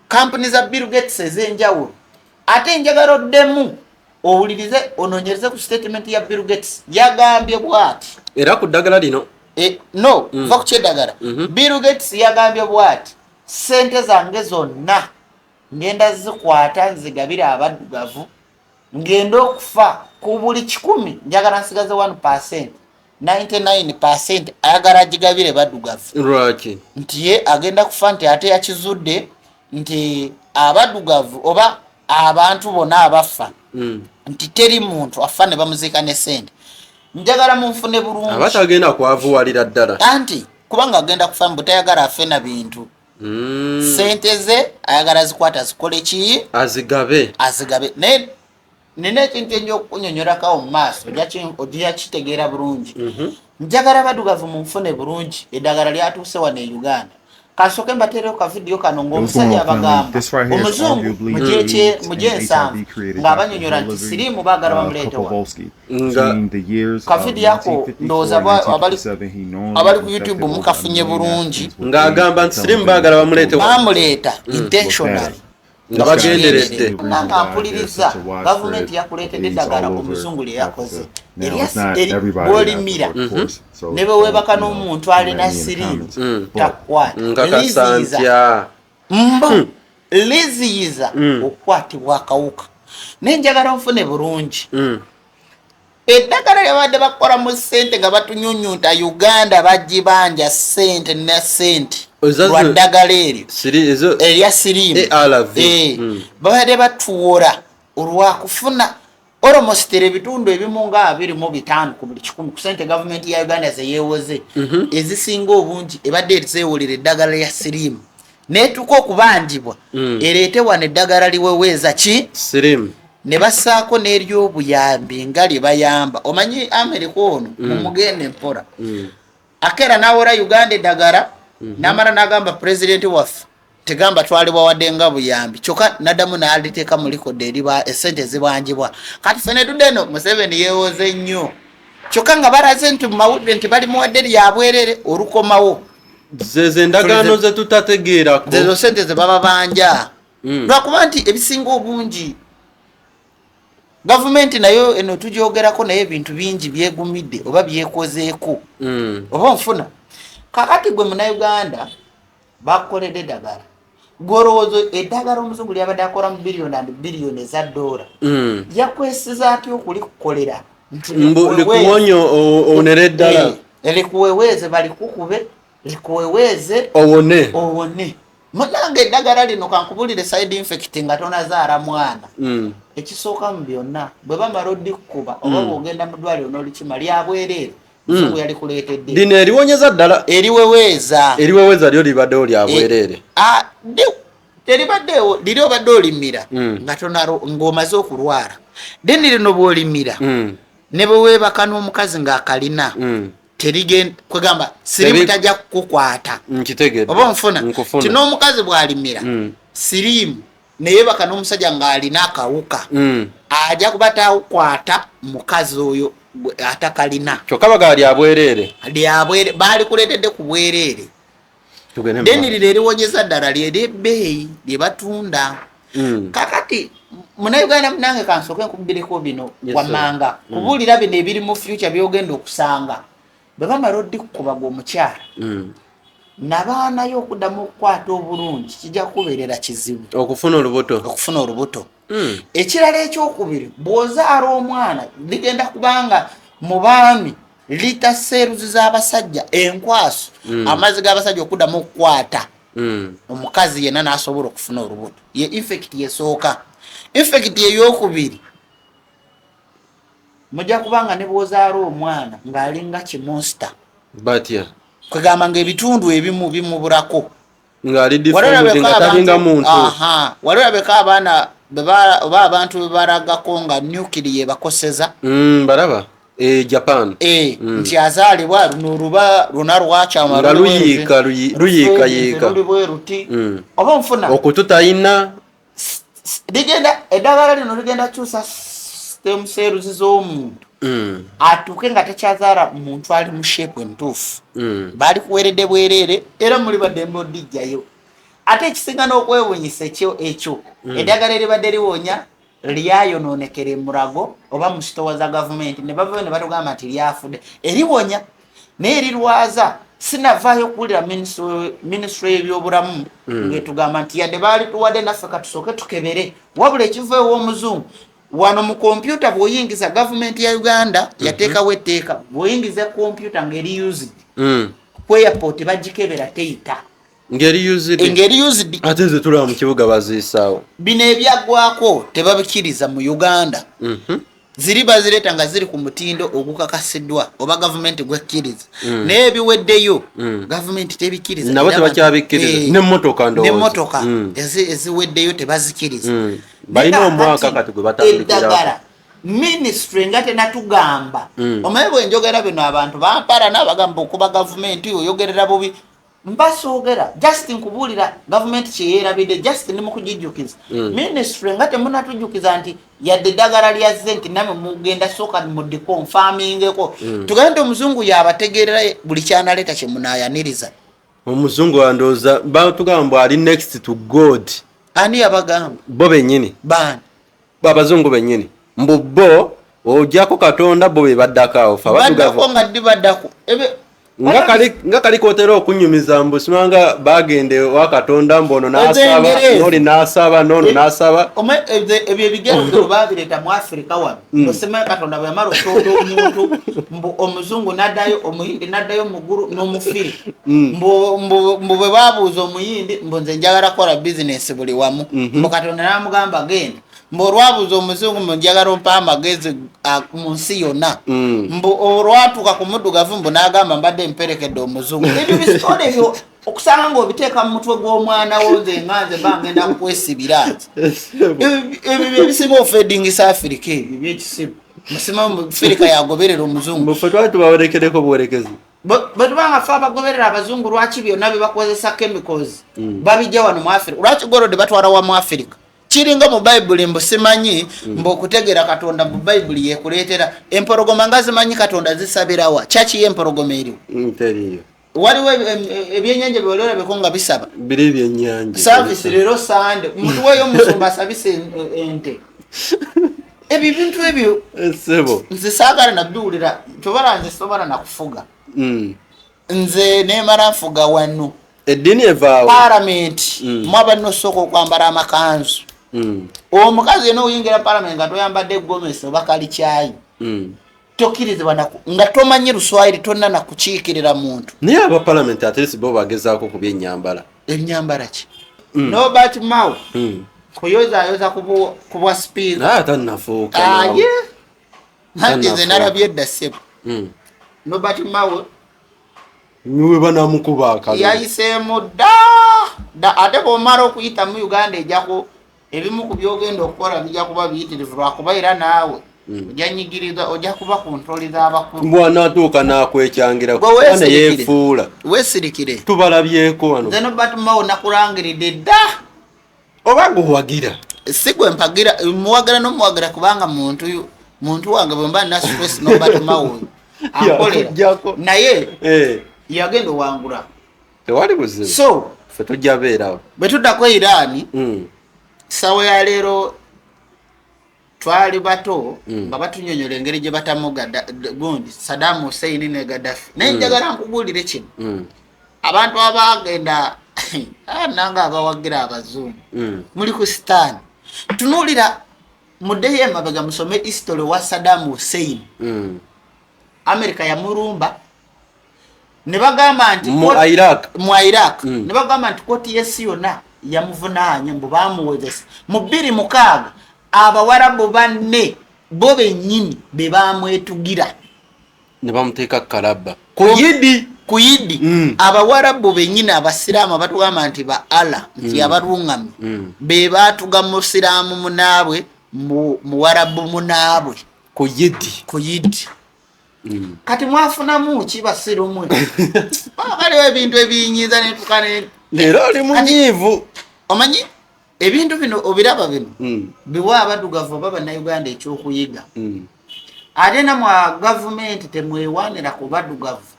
Kampuni za Bill Gates ezenjawulo ate njagala oddemu owulirize onoonyereze ku statement ya Bill Gates yagambye bw'ati era ku ddagala lino no va ku kyeddagala. Bill Gates yagambye bw'ati sente zange zonna ngenda zikwata nzigabire abaddugavu ngenda okufa ku buli 100 njagala nsigaze 1%. 99% ayagala agigabire baddugavu. Lwaki? Nti ye agenda kufa nti ate yakizudde nti abaddugavu oba abantu bonna abafa nti teri muntu afa ne bamuziika ne sente. Njagala munfune bulungi abatagenda kwavuwalira ddala anti kubanga agenda kufa mbutayagala afe na bintu sente ze ayagala zikwata zikole ki azigabe nene ekintu enyo okunyonyolakawo mu maaso ojja kitegeera bulungi. Njagala baddugavu munfune bulungi eddagala lyatuuse wano e Uganda. Kasoke mbatereyo ka video kano ng'omusajja abagamba omuzungu mujye ensanvu ng'abanyonyola nti siriimu baagala bamuleete wano. Ka video ako ndowooza abali ku YouTube mukafunye bulungi ng'agamba nti siriimu baagala bamuleete wano. Bamuleeta intentionally nga bagenderedde nanga mpuliriza gavumenti yakuleetedde eddagala omuzungu lye yakoze bwolimira ne bwe weebaka n'omuntu alina siriimu takwata liziyiza okukwatibwa akawuka. Naye njagala nfune bulungi eddagala lyabadde bakola mu ssente nga batunyunyunta Uganda bagibanja ssente ne ssente lwa ddagala eryo erya siriimu babadde batuwola olwakufuna almost ebitundu ebimu nga 25 ku buli 100 ku ssente gavumenti ya Uganda zeyeewoze ezisinga obungi ebadde zeewolera eddagala lya siriimu neetuka okubandibwa ereete wano eddagala liweweeza ki siriimu ne bassaako n'eryobuyambi nga lye bayamba. Omanyi America ono mumugende mpola akera nawola Uganda eddagala namara nagamba president waffe tegamba twalibwa wadde nga buyambi kyokka naddamu n'aliteeka mu likodi eriba essente zibanjibwa kati fene tudeno Museveni yeewoze nnyo kyokka nga balaze nti mu mawulire nti bali muwadde lyabwerere olukomawo zeze endagaano ze tutategeerako zezo sente ze baba banja lwakuba nti ebisinga obungi gavumenti nayo eno tugyogerako naye ebintu bingi byegumidde oba byekozeeko oba nfuna kakati gwe Munnayuganda bakoledde eddagala gwolowooza eddagala omuzungu lyabadde akola mu biliyoni and biliyoni eza dola yakwesiza atya okulikukolera likuwonye owonera eddala likuweweeze balikukube likuweweeze owone munange eddagala lino kankubulire side infect nga tonazaala mwana ekisooka mu byonna bwe bamala oddikukuba oba bwogenda mu ddwaliro n'olikima lyabwerere muzungu yalikuleetedde lino eriwonyeza ddala eriweweeza lyo libaddewo lyabwerere teribaddewo liri obadde olimira ng'omaze okulwala deni lino bw'olimira ne bwe weebaka n'omukazi ng'akalina kwegamba sirimu tajja kukukwata oba nfuna ti n'omukazi bw'alimira sirimu neyeebaka n'omusajja ng'alina akawuka ajja kuba tawukwata mukazi oyo atakalina kyokka bagala lyabwerere baalikuleetedde ku bwereere deni lino eriwonyeza ddala lyer'ebbeeyi lye batunda kakati Munnayuganda munange kansooke nkubireko bino wammanga kubuulira bino ebiri mu future byogenda okusanga bwe bamala oddikukuba gw'omukyala nabaanayo okuddamu okukwata obulungi kijja kukubeerera kizibu okufuna olubuto ekirala ekyokubiri bw'ozaala omwana ligenda kubanga mu baami lita seeruzi z'abasajja enkwaso amazzi g'abasajja okuddamu okukwata omukazi yenna n'asobola okufuna olubuto ye infect yesooka infect ey'okubiri mujja kubanga ne bw'ozaala omwana ng'alinga kimonster batya kwegamba ng'ebitundu ebimu bimubulako ng'ali different nga talinga muntu walabeko abaana oba abantu bebalagako nga nuclear yebakoseza balaba Japan nti azaalibwa luno oluba luna lwakyama nga luyiika lulibwe ruti oba nfuna okututayina ligenda eddagala lino ligenda kyusa stem cells z'omuntu atuuke nga tekyazaala muntu ali mu shape entuufu baali kuweeredde bwereere era muli baddembe odijjayo ate ekisinga n'okwewunyisa ekyo eddagala eribadde liwonya lyayonoonekera emulago oba mu sitowa za gavumenti ne bavayo ne batugamba nti lyafudde eriwonya naye erirwaza sinavaayo okuwulira minisitule y'ebyobulamu ng'etugamba nti yadde baali tuwadde naffe katusooke tukebere wabula ekiva ew'omuzungu wano mu kompyuta bw'oyingiza gavumenti ya Uganda yateekawo etteeka bw'oyingiza kompyuta ng'eri used ku airport bagikebera teyita ngeri used ate ze tulaba mu kibuga baziisaawo bino ebyaggwako tebabikiriza mu Uganda ziri bazireeta nga ziri ku mutindo ogukakasiddwa oba gavumenti gwekkiriza naye ebiweddeyo gavumenti tebikiriza nabo tebakyabikkiriza n'emmotoka eziweddeyo tebazikiriza balina omwaka kati gwe batandikira ministry nga tenatugamba omaye bwenjogera bino abantu bampala n'abagamba okuba gavumenti oyogerera bubi mbasoogera just nkubuulira gavumenti kyeyerabidde just ndi mukugijjukiza ministry nga temunatujjukiza nti yadde eddagala lyazze nti namwe mugenda sooka mudikonfamingeko tugende omuzungu yabategeerera buli kyanaleeta kyemunaayaniriza omuzungu wandooza batugamba ali next to God ani yabagamba bo bennyini bani abazungu bennyini mbu bo ojjako katonda bo be baddako baddako nga ddi baddako nga kali kootera okunyumiza mbu simanga bagende wa katonda mbono n'asaba n'oli n'asaba n'ono n'asaba ebyo ebigero babireeta mu Afirika wano osema katonda bwe yamala okyota omuntu mbu omuzungu n'addayo omuyindi n'addayo muguru n'omufiri mbu bwe babuuza omuyindi mbu nze njagala kola bizinesi buli wamu mbu katonda n'amugamba genda mbu olwabuuza omuzungu mbu njagala ompa amagezi mu nsi yonna mbu olwatuuka ku muddugavu mbu n'agamba mbadde mperekedde omuzungu ebyo bisitole ebyo okusanga ng'obiteeka mu mutwe gw'omwana wo nze nga nze bangenda kukwesibira ebyo ebisinga ofedingisa Afirika ebyo byekisibu musima mu Afirika yagoberera omuzungu mbufe twali tubawerekereko buwerekezi Bwetubanga ffe abagoberera abazungu lwaki byonna bye bakozesa chemicals babijja wano mu Africa lwaki golode batwala wa mu Africa kiringa mu Bible mbu simanyi mbu okutegeera Katonda mu Bible yekuleetera empologoma nga zimanyi Katonda zisabirawa kyaki empologoma eriwo waliwo ebyennyanja byolera biko nga bisaba biri ebyennyanja service leero sande omuntu weeyo omusumba asabise ente ebyo bintu ebyo sebo nze saagala nabiwulira tobala nze sobola nakufuga nze nemala nfuga wano eddiini evaawo parliament mwaba nosooka okwambala amakanzu omukazi yena oyingira parliament nga toyambadde gomesi oba kalikyayi tokkirizibwa nga tomanyi luswayiri tonna nakukiikirira muntu naye aba parliament ateresi bo bagezaako ku byennyambala ennyambala ki Norbert Mao kuyozayoza kubwa speaker atannafuuka nange nze nalabye edda ssebo Norbert Mao niwe banamukuba akali yayiseemu dda ate bw'omala okuyita mu Uganda ejjako ebimu ku byogenda okukola bijja kuba biyitirivu lwakuba era naawe ojja nyigiriza ojja kuba ku ntoli z'abakulu bw'anaatuuka n'akwekyangira ne yeefuula weesirikire tubalabyeko wano nze Norbert Mao nakulangiridde dda oba guwagira si gwe mpagira muwagira n'omuwagira kubanga muntu wange bwe mba nina stress Norbert Mao ankolera naye yagenda owangula tewali buzibu so ffe tujja beerawo bwe tuddako Iran sawa ya leero twali bato nga batunyonyola engeri gye batamu gundi Saddam Hussein ne Gaddafi naye njagala nkubuulire kino abantu abagenda nanga abawagira abazungu muli ku sitaani tunuulira muddeyo emabega musome history wa Saddam Hussein America yamurumba ne bagamba nti mu Iraq ne bagamba nti koti y'ensi yonna yamuvunaanya mbu baamuwozesa mu 2006 abawarabu banne bo bennyini be baamwetugira ne bamuteeka kalaba ku yidi abawarabu bennyini abasiraamu batugamba nti ba Allah nti abalungamye be baatuga musiraamu munaabwe muwarabu munaabwe ku yidi kati mwafunamu ki basirumwe waliwo ebintu ebiyinyiza netukane leero oli munyiivu omanyi ebintu bino obiraba bino biwa abadugavu baba na Uganda ekyokuyiga ate namwe gavumenti temwewanira ku badugavu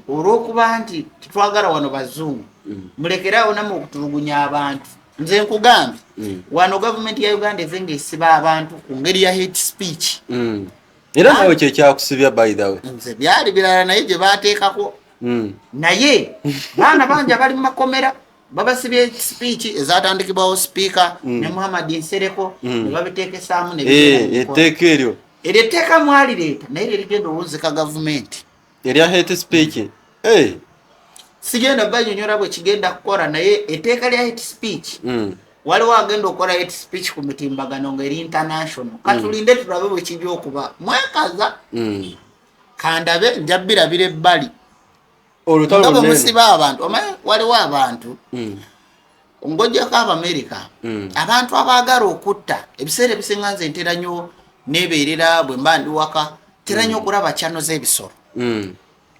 olw'okuba nti titwagala wano bazungu mulekerawo namwe okutulugunya abantu nze nkugambye wano gavumenti ya Uganda evenga esiba abantu ku ngeri ya hate speech era nawe kyekyakusibya by the way nze byali birala naye gye baateekako naye baana bangi abali mu makomera babasibye speech ezatandikibwawo speaker ne Muhammad Nsereko ne babiteekesaamu etteeka eryo etteeka mwalireeta naye erigenda owunzika gavumenti erya hate speech sigenda banyonyola bwe kigenda kukola naye etteeka lya hate speech waliwo agenda okukola hate speech ku mitimbagano ng'eri international katulinde tulabe bwe kijja okuba mwekaza kandabe njabbirabira ebbali nga bwe musiba abantu omanyi waliwo abantu ng'ojjako Abamerika abantu abaagala okutta ebiseera ebisinga nze ntera nnyo neebeerera bwe mba ndi waka ntera nnyo okulaba channel z'ebisolo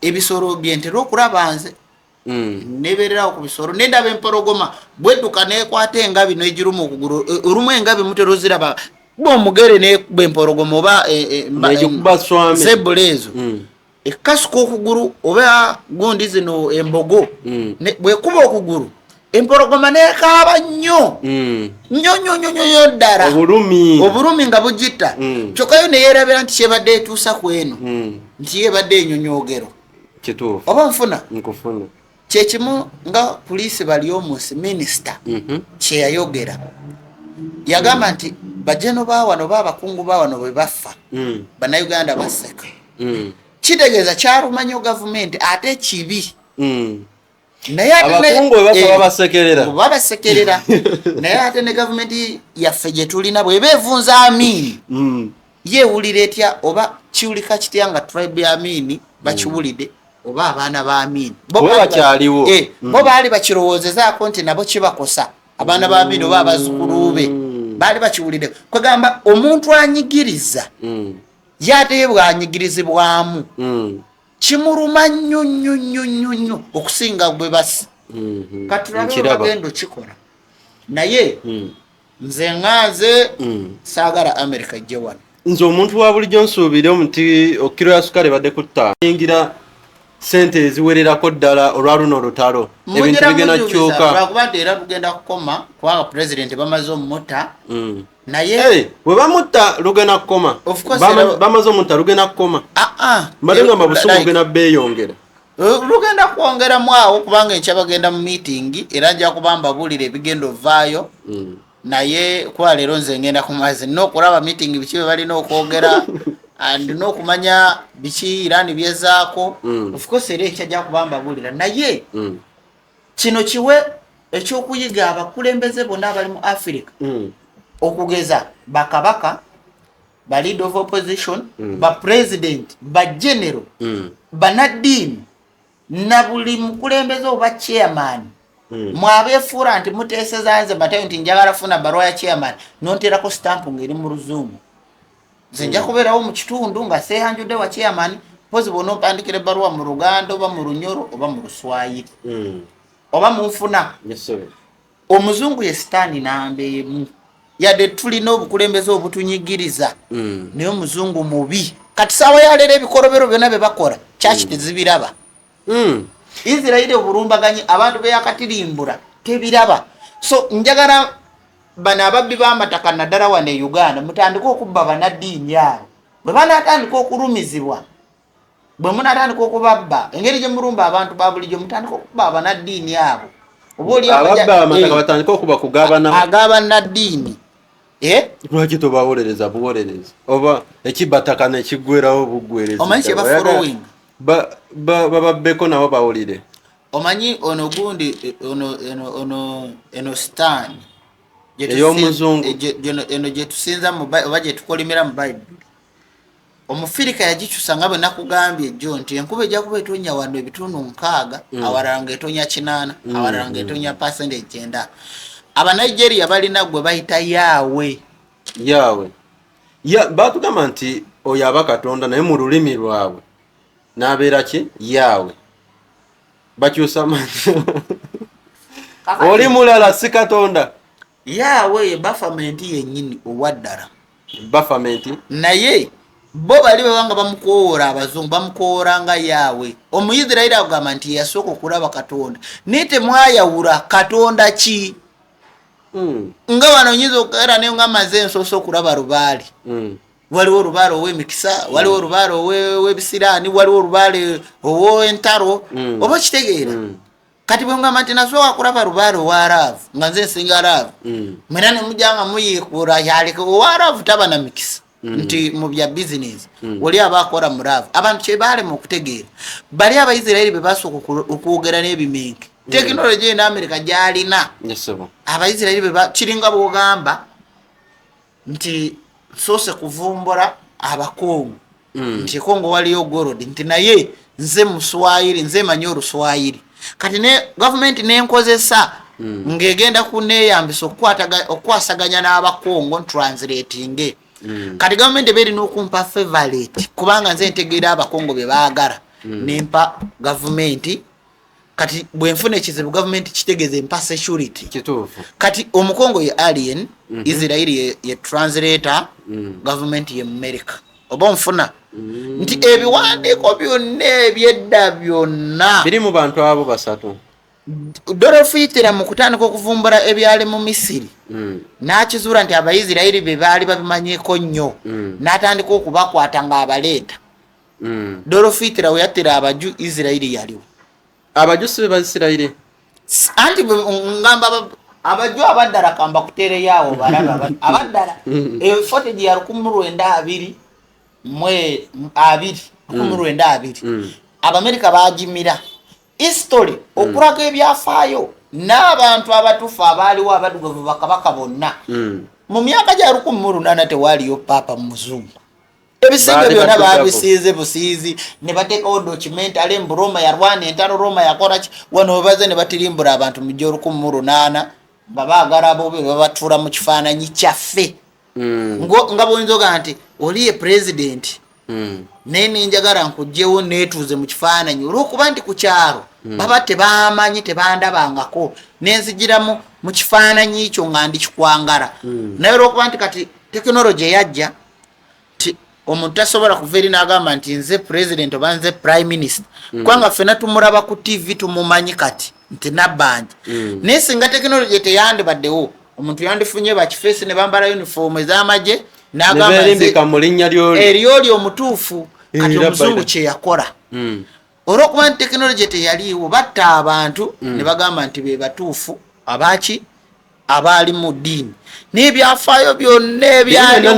ebisolo bye ntera okulaba nze nebererawo ku bisoro nendaba empologoma bwedduka nekwata engabi negiruma okugulu olumu engabi mutero ziraba bwomugere nekuba empologoma oba zebuleezo ekasuka okugulu oba gundi zino embogo bwekuba okugulu empologoma nekaaba nnyo nnyo ddala obulumi nga bugitta kyokkayo neyerabira nti kyebadde etuusa ku eno nti yebadde enyonyoogero oba nfuna kyekimu nga poliisi bali omunsi minisita kyeyayogera yagamba nti bajeno bawano babakungu bawano bwe bafa bannayuganda baseka kitegeeza kyalumanyo gavumenti ate kibi naye babasekerera naye ate ne gavumenti yaffe gye tulina bweba evunza Amini yeewulira etya oba kiwulika kitya nga tribe ya Amini bakiwulidde oba abaana ba Amini bo baali bakirowoozezaako nti nabo kibakosa abaana ba Amini oba abazzukulu be baali bakiwulidde kwegamba omuntu anyigiriza yaate ye bwanyigirizibwamu kimuruma nnyo okusinga bwe basi. Katulabe bagendo kikola naye nze nganze saagala America ejje wano. Nze omuntu wa bulijjo nsuubire omuti okiro ya sukali badde kutta yingira sente eziwererako ddala olwa luno olutalo ebintu bigenda kukyuka lwakuba nti era tugenda kukoma kubanga president bamaze omutta naye bwe bamutta lugenda kukoma bamaze omutta lugenda kukoma mbadde ngamba busungu bugenda beeyongera lugenda kwongeramu awo kubanga enkya bagenda mu meeting era nja kubamba bulire ebigendo vaayo naye kuba leero nze ngenda ku mazzi nina okulaba meeting biki bye balina okwogera ndina okumanya biki Iran byezaako of course era ekyajja kubamba bulira naye kino kiwe ekyokuyiga abakulembeze bonna abali mu Africa okugeza bakabaka ba leader of opposition ba president ba general banadini na buli mukulembeze oba chairman mwabefuura nti muteeseza nze matayo nti njagala funa barua ya chairman nonterako stamp ngeri mu Luzungu zinja kubeerawo mu kitundu nga seeyanjudde wa chairman pozi bona ompandikire barua mu Luganda oba mu Lunyoro oba mu Luswayiri oba munfuna omuzungu ye sitaani nambeemu yadde tulina obukulembeze obutunyigiriza naye omuzungu mubi kati saawa yaleero ebikolobero byonna bye bakola kyaki tezibiraba Israeli obulumbaganyi abantu beyakatirimbula tebiraba so njagala bano ababbi b'amataka naddala wano e Uganda mutandika okubba banaddiini abo bwe banatandika okulumizibwa bwe munatandika okubabba engeri gye mulumba abantu ba bulijjo mutandika okubba banaddiini abo ababba amataka batandika okuba kugabana agabannaddiini lwaki tobawolereza buwolereza oba ekibataka nekiggwerawo buggwereza omanyi kye bafollowing bababbeko nabo bawulire omanyi ono gundi eno stan ey'omuzungu eno gye tusinza oba gye tukolimira mu Bayibuli Omufirika yagikyusa nga bwe nakugambye jjo nti enkuba ejja kuba etonya wano ebitundu 6 awalala ng'etonya 8 awalala ng'etonya 9%. Abanigeria balina gwe bayita Yahweh. Batugamba nti oyo aba Katonda naye mu lulimi lwabwe n'abeera ki Yahweh. Bakyusa oli mulala si Katonda. Yahweh ye Baphomet yennyini owaddala. Baphomet naye bo bali banga bamukoora abazungu bamukoora nga Yahweh. Omuyisirayiri agamba nti yasooka okulaba Katonda nite mwayawula Katonda ki nga wano nyizo era ne nga maze ensoso okulaba Lubaale waliwo Lubaale ow'emikisa waliwo Lubaale ow'ebisiraani waliwo Lubaale ow'entaro oba kitegeera kati bwe ngamba nti nasooka kulaba Lubaale ow'Araavu nga nze nsinga Araavu mwena ne mujanga muyiikula yaleka ow'Araavu taba na mikisa nti mu bya business oli abakola mu Araavu abantu kye balema okutegeera bali Abayisirayiri be basooka okwogera n'ebimenke technology in America jalina Abayisirayiri be kiringa bwogamba nti sose kuvumbura abakongo nti Kongo waliyo Gorod nti naye nze Muswayiri nze manyi Oluswayiri kati ne government nenkozesa ngegenda kuneyambisa okwasaganya n'abakongo translating kati government beri n'okumpa favorite kubanga nze ntegeera abakongo be baagala nempa government kati bwenfune ekizibu government kitegeze mpa security kituufu kati omukongo ye alien Israeli ye translator government ye America oba nfuna nti ebiwandiiko byonna ebyedda byonna biri mu bantu abo basatu Dorofitira mu kutandika okuvumbura ebyali mu Misiri n'akizuula nti Abayisirayiri be baali babimanyeko nnyo n'atandika okubakwata ng'abaleeta Dorofitira we yattira abaju Isirayiri yaliwo abajusi be Bayisirayiri anti ngamba abaju abaddala kamba kutereyawo balaba abaddala footage ya 1922 Abamerika bagimira history okulaga ebyafaayo n'abantu abatufa abaaliwo abadugavu bakabaka bonna mu myaka gya 1800 tewaliyo papa muzungu ebisinga byonna babisiize busiizi ne bateekawo documentary mbu Roma yarwana entalo Roma yakola ki wano baze ne batirimbula abantu mu gyo 1800 nga baagala abo be babatuula mu kifaananyi kyaffe nga bw'oyinza oga nti oli ye president naye nenjagala nkugjewo neetuuze mu kifaananyi olw'okuba nti ku kyalo baba tebamanyi tebandabangako nenzijira mu kifaananyi ekyo nga ndikikwangala naye olw'okuba nti kati tekinologi eyajja omuntu tasobola kuva eri n'agamba nti nze president oba nze prime minister kubanga ffena tumulaba ku tv tumumanyi kati nti nabbanja naye singa tekinologi teyandibaddewo omuntu yandifunye bakifeesi ne bambala uniform ez'amagye n'agamba eryoli omutuufu kati omuzungu kye yakola olw'okuba nti tekinologi teyaliiwo batta abantu ne bagamba nti be batuufu abaki abaali mu ddiini n'ebyafaayo byonna ebyaliwo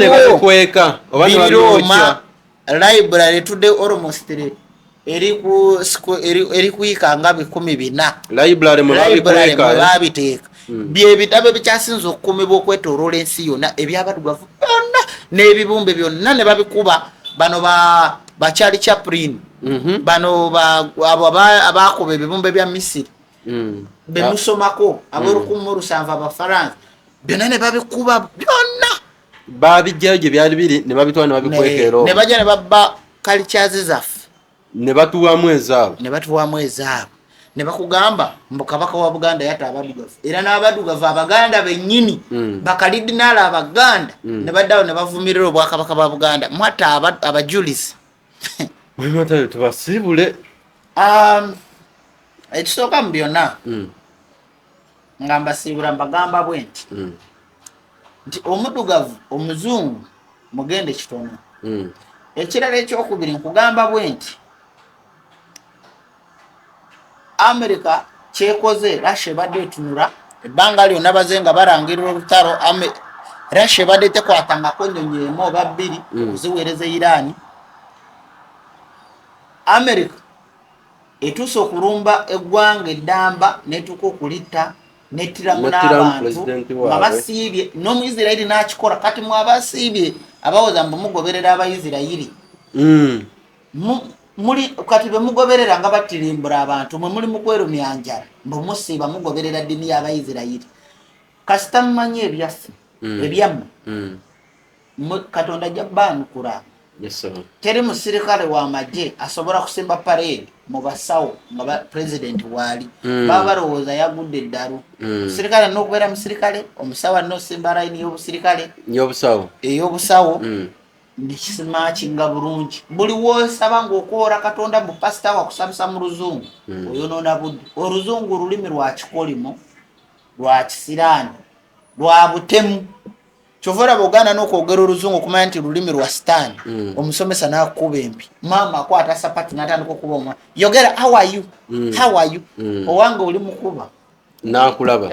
birioma library tudde almost eri kuyika nga 400 library mwe babiteeka byebitabo ebikyasinza okukumibwa okwetooloola ensi yonna ebyabaddugavu byonna n'ebibumbe byonna ne babikuba bano bakyali Chaplin bano abakuba ebibumbe bya Misiri bemusomako ab'Olukumi Abafaransa byonna ne babikuba byonna babijjayo gye byali biri ne babitwala ne babikwekera ne bajja ne babba cultures zaffe ne batuwamu ezaabo ne bakugamba mbu kabaka wa Buganda yata Abaddugavu era n'Abaddugavu Abaganda bennyini bakalidinaala Abaganda ne baddawo ne bavumirira obwakabaka bwa Buganda mwata abajulizi mwematayo tubasibule ekisooka mu byonna nga mbasiibula mbagamba bwe nti omuddugavu omuzungu mugende kitono ekirala ekyokubiri nkugamba bwe nti America kyekoze Russia badde etunula ebbanga lyonna baze nga barangirira olutalo Russia badde tekwatangako nnyonyi emu oba bbiri okuziweereza Iran America etuuse okulumba eggwanga eddamba netuuka okulitta nettiramu n'abantu nga basiibye n'Omuyisirayiri n'akikola kati mu abasiibye abawoza mbu mugoberera Abayisirayiri muli kati bemugoberera nga batirimbula abantu mwe muli mukwerumya njala mbu musiiba mugoberera ddiini y'Abayisirayiri kasita mumanyi ebyaffe ebyammwe Katonda ajja bbaanukula teri musirikale w'amagye asobola kusimba parade mu basawo nga president waali baba balowooza yagudde eddalu musirikale n'okubeera musirikale omusawo n'osimba layini ey'obusawo nekisima kinga bulungi buli wosaba ng'okoola Katonda mu pasita wakusabisa mu luzungu oyonoona budde oluzungu olulimi lwa kikolimo lwa kisiraani lwa butemu kyovera Buganda n'okwogera oluzungu okumanya nti lulimi lwa sitaani omusomesa n'akuba empi maama akwata sapati n'atandika okuba omwana yogera how are you owange oli mukuba n'akulaba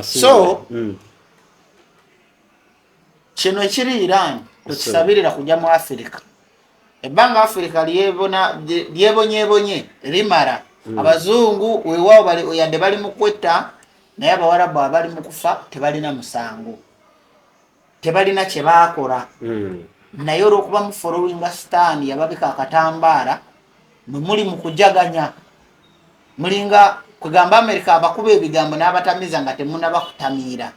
so kino ekiri Iran tukisabirira kujja mu Africa ebbanga Africa lyebonyeebonye limara abazungu weewaawo yadde bali mu kwetta naye Abawarabu abali mu kufa tebalina musango tebalina kye baakola naye olw'okuba mu following sitaani yababika akatambaala mwe muli mu kujaganya mulinga kugamba America abakuba ebigambo n'abatamiza nga temunabakutamiira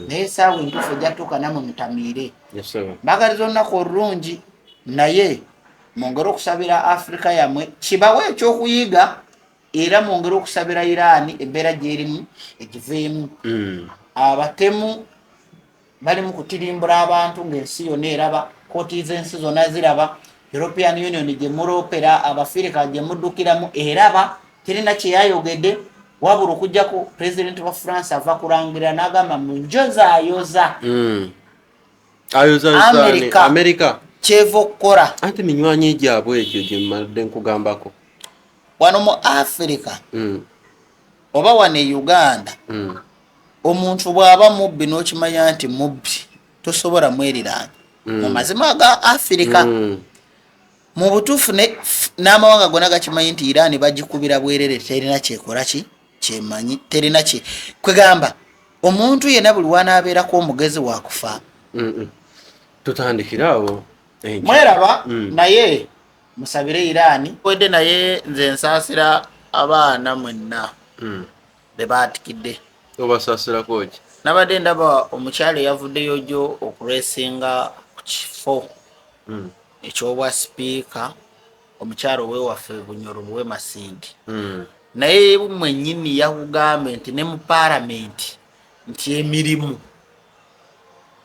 naye saawa entuufu ejjatuuka namwe mutamiire mbagaliza olunaku olulungi naye mwongere okusabira Africa yammwe kibawe ekyokuyiga era mwongere okusabira Iran embeera gy'erimu egiveemu abatemu bali mu kutirimbula abantu ng'ensi yonna eraba kooti z'ensi zonna ziraba European Union gye muroopera Abafirika gye muddukiramu eraba terina kyeyayogedde wabula okujjako president wa France ava kulangira n'agamba mu njozaayoza America kyeva okukola anti minywanyi gyabwe egyo gye mmadde nkugambako wano mu Africa oba wano e Uganda omuntu bw'aba mubbi n'okimanya nti mubbi tosobola mweriranya mu mazima ga Africa mu butuufu n'amawanga gonna gakimanyi nti Iran bagikubira bwerere terina kyekola kyemanyi terina kwegamba omuntu yenna buli wanaabeerako omugezi wakufa tutandikiraawo mweraba naye musabire Iran wedde naye nze nsaasira abaana mwenna be baatikidde obasaasirako ki nabadde ndaba omukyala eyavuddeyo gyo okureesinga ku kifo ekyobwa sipiika omukyalo owewaffe Bunyoro Buwe Masindi naye mwennyini yakugambye nti ne mu paalamenti nti emirimu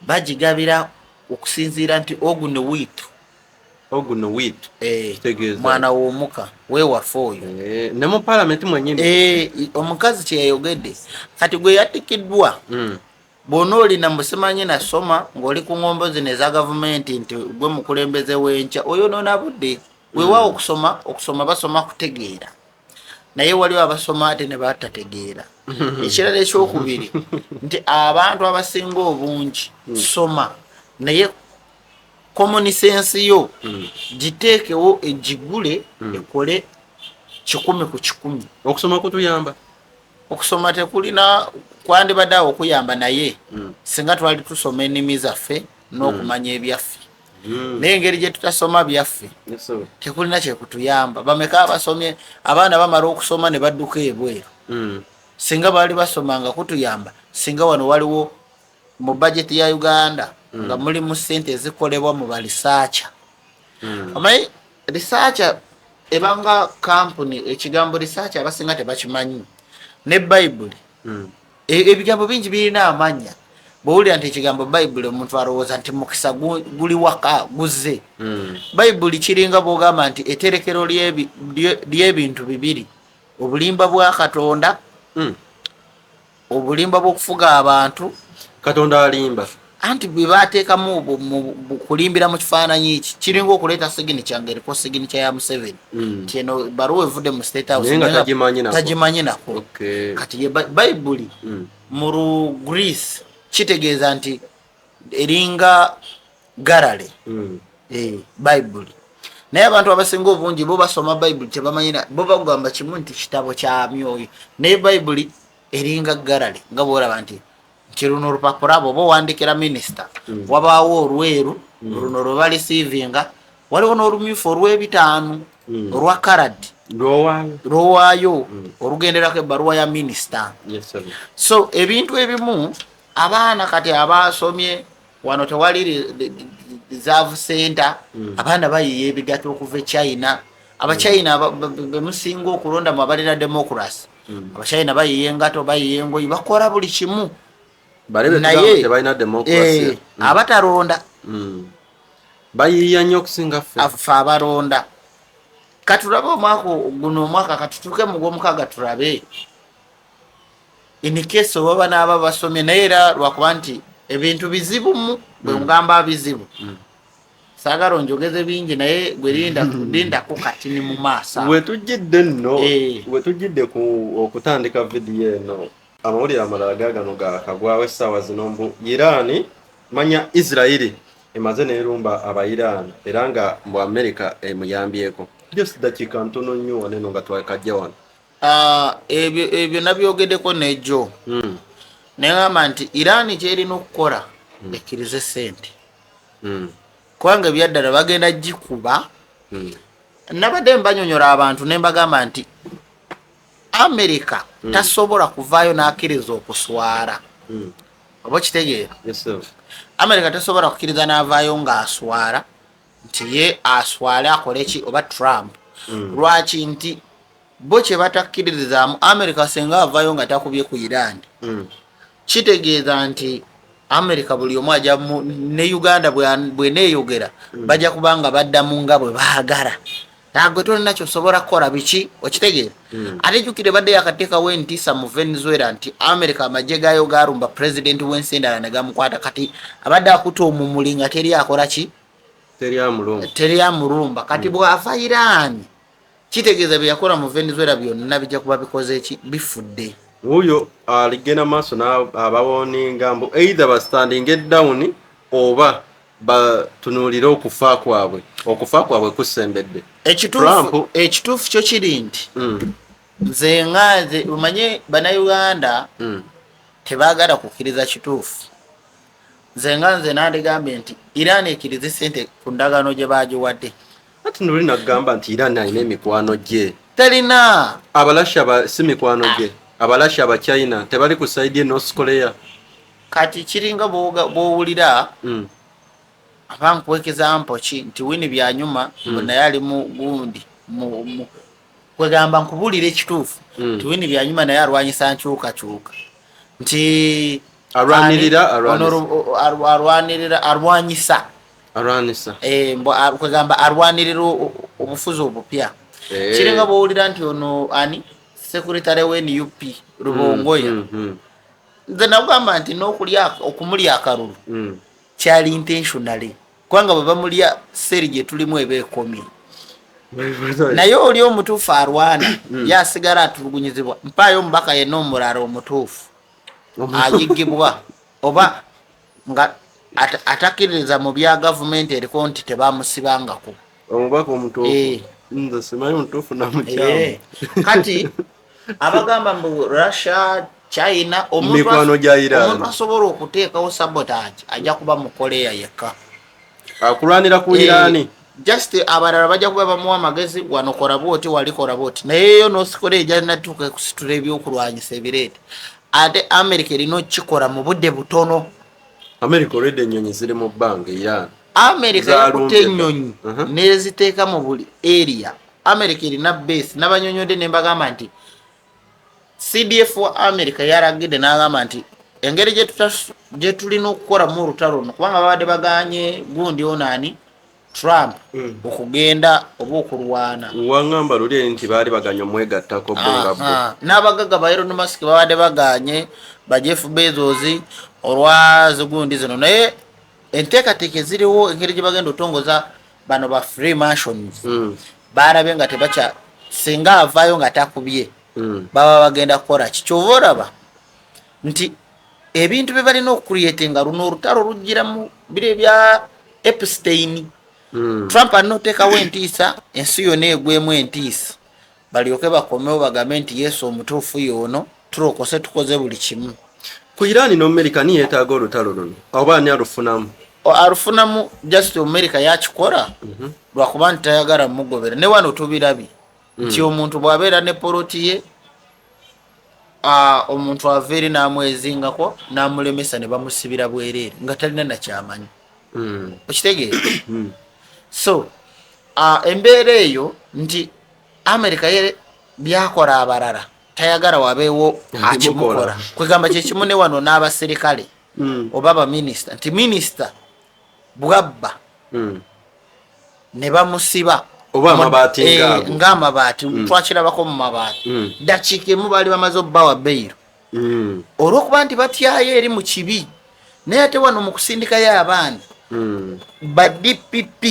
bagigabira okusinziira nti Oguno Wiitu mwana w'omuka wewaffe oyo ne mu paalamenti mwennyini omukazi kyeyayogedde kati gwe yatikiddwa bw'ona olina musimanyi nasoma ng'oli ku ngombo zino eza gavumenti nti gwe mukulembeze w'enkya oyonoona budde weewaawo okusoma basoma kutegeera naye waliwo abasoma ate ne batategeera ekirala ekyokubiri nti abantu abasinga obungi soma naye common sense yo giteekewo egigule ekole 100 ku 100. Okusoma kutuyamba okusoma tekulina kwandibadde awo okuyamba naye singa twali tusoma ennimi zaffe n'okumanya ebyaffe naye engeri gye tutasoma byaffe tekulina kyekutuyamba. Bameka abasomye abaana bamala okusoma ne badduka ebweru singa baali basomanga kutuyamba singa wano waliwo mu bajeti ya Uganda nga mulimu ssente ezikolebwa mu balisaaca omanyi risaaca ebanga kampuni ekigambo risaaca abasinga tebakimanyi ne Bayibuli ebigambo bingi birina amanya bw'owulira nti ekigambo Bayibuli omuntu alowooza nti mukisa guli waka guzze Bayibuli kiringa bw'ogamba nti etterekero ly'ebintu bibiri obulimba bwa Katonda obulimba bw'okufuga abantu Katonda alimba anti bwe bateekamu kulimbira mu kifaananyi iki kiringa okuleeta signature ng'eriko signature ya Museveni nti eno baruwa evudde mu State House tagimanyi nako kati Bayibuli mu Greece kitegeeza nti eringa garale Bayibuli naye abantu abasinga obungi bo basoma Bayibuli tebamanyina bo bagamba kimu nti kitabo kya myoyo naye Bayibuli eringa garale nga bw'olaba nti runo olupapula abo bo wandikira minisita wabaawo olweru runo lwe balisiivinga waliwo n'olumyufu olw'ebitaano olwa karadi lwowaayo olugenderako ebbaluwa ya minisita so ebintu ebimu abaana kati abasomye wano tewali reserve center abaana bayiye ebigato okuva e China abachina bemusinga okulonda mu abalina democracy abachina bayiye engato bayiye engoyi bakola buli kimu naye tebalina democracy abataronda bayiya nnyo okusinga ffe abalonda katulabe omwaka katutuke mu gw'omukaaga tulabe in case oba n'aba basomye naye era lwakuba nti ebintu bizibu bwe ngamba bizibu saagala onjogeze bingi naye gwe lindako kati ni mu maaso wetujjidde nno wetujjidde okutandika vidiyo eno amawulire amalala gaagano gakagwawo essaawa zino mbu Iran manya Israeli emaze neerumba aba Iran era nga mu America emuyambyeko just dakiika ntono nnyo waneno nga twakajja wano ebyo nabyogeddeko nejjo neŋŋamba nti Iran kyerina okukola ekkirize ssente kubanga ebyaddala bagenda gikuba nabadde mbanyonyola abantu ne mbagamba nti America tasobola kuvaayo n'akkiriza okuswala oba kitegeera America tasobola kukkiriza n'avaayo ng'aswala nti ye aswale akole ki oba Trump lwaki nti bo kye batakkiririzaamu America senga avaayo nga takubye ku Iran kitegeeza nti America buli omu ajja ne Uganda bweneeyogera bajja kubanga baddamu nga bwe baagala nagwe tolina kyosobola kukola biki okitegeera ate jjukire badde yakateekawo entiisa mu Venezuela nti America amagye gaayo garumba president w'ensendala ne gamukwata kati abadde akuta omumuli nga teri akola ki teri amulumba kati bw'ava Iran kitegeeza bye yakola mu Venezuela byonna bijja kuba bikoze eki bifudde uyo aligenda maaso n'abawoninga mbu either bastanding down oba batunuulire okufa kwabwe kusembedde ekituufu kyo kiri nti nze nganze umanye bannayuganda tebaagala kukkiriza kituufu nze nganze nandigambye nti Iran ekkiriza ssente ku ndagaano gye baagiwadde ati nuli nagamba nti Iran alina emikwano gye terina abalasha si mikwano gye abalasha aba China tebali ku saidi North Korea kati kiringa bw'owulira abankuwekeza mpoki nti Wini Byanyuma naye ali mu gundi kwegamba nkubulira ekituufu nti Wini Byanyuma naye alwanyisa nkyukakyuka nti alwanyisa kwegamba alwanirira obufuzi obupya kiringa bwowulira nti ono ani sekuritale we NUP Rubongoya nze nagamba nti okumulya akalulu kyali intentionally kubanga bwe bamulya seri gye tulimu ebeekomye naye oli omutuufu alwana yasigala atulugunyizibwa mpaayo omubaka yenna omulala omutuufu ayigibwa oba nga atakkiririza mu bya gavumenti eriko nti tebamusibangako omubaka omutuufu nze simanyi omutuufu namukyamu kati abagamba mbu Russia China mikwano gya Iran omuntu asobola okuteekawo sabotage ajja kuba mu Korea yekka akulwanira ku Iran just abalala bajja kuba bamuwa amagezi wano kola bwoti wali kola bwoti naye yo North Korea ejja natuuka ekusitula ebyokulwanyisa ebireete ate America erina okukikola mu budde butono. America olwedde ennyonyi ziri mu bbanga Iran America yakutte ennyonyi neziteeka mu buli area. America erina base n'abanyonyodde ne mbagamba nti CDF wa America yaragidde n'agamba nti engeri gye tulina okukola mu olutalo luno kubanga babadde baganye gundi onaani Trump okugenda oba okulwana wangamba luli nti baali baganya omwegattako bongabbo n'abagaga ba Elon Musk babadde baganye ba Jeff Bezos olwa zigundi zino naye enteekateeka eziriwo engeri gye bagenda otongoza bano ba Freemasons baalabe nga tebaca singa avaayo nga takubye baba bagenda kukola kikyova olaba nti ebintu bye balina okucreatinga luno olutalo lujjira mu bire bya Epstein. Trump alina oteekawo entiisa ensi yonna egwemu entiisa balyoke bakomewo bagambe nti Yesu omutuufu yoono tulokose tukoze buli kimu. Ku Iran n'America ni yeetaaga olutalo luno oba ani alufunamu? Alufunamu just America yakikola lwakuba nti tayagala mugobera ne wano tubirabye nti omuntu bw'abeera ne poloti ye omuntu ava eri n'amwezingako n'amulemesa ne bamusibira bwereere nga talina nakyamanyi okitegeera so embeera eyo nti America ye byakola abalala tayagala wabeewo akimukola kwegamba kyekimu ne wano n'abaserikale oba baminisita nti minisita bwabba ne bamusiba oba amabaati ng'amabaati twakirabako mu mabaati dakiika emu baali bamaze obbawa beyiro olw'okuba nti batyayo eri mu kibi naye ate wano mu kusindikayo abaana ba DPP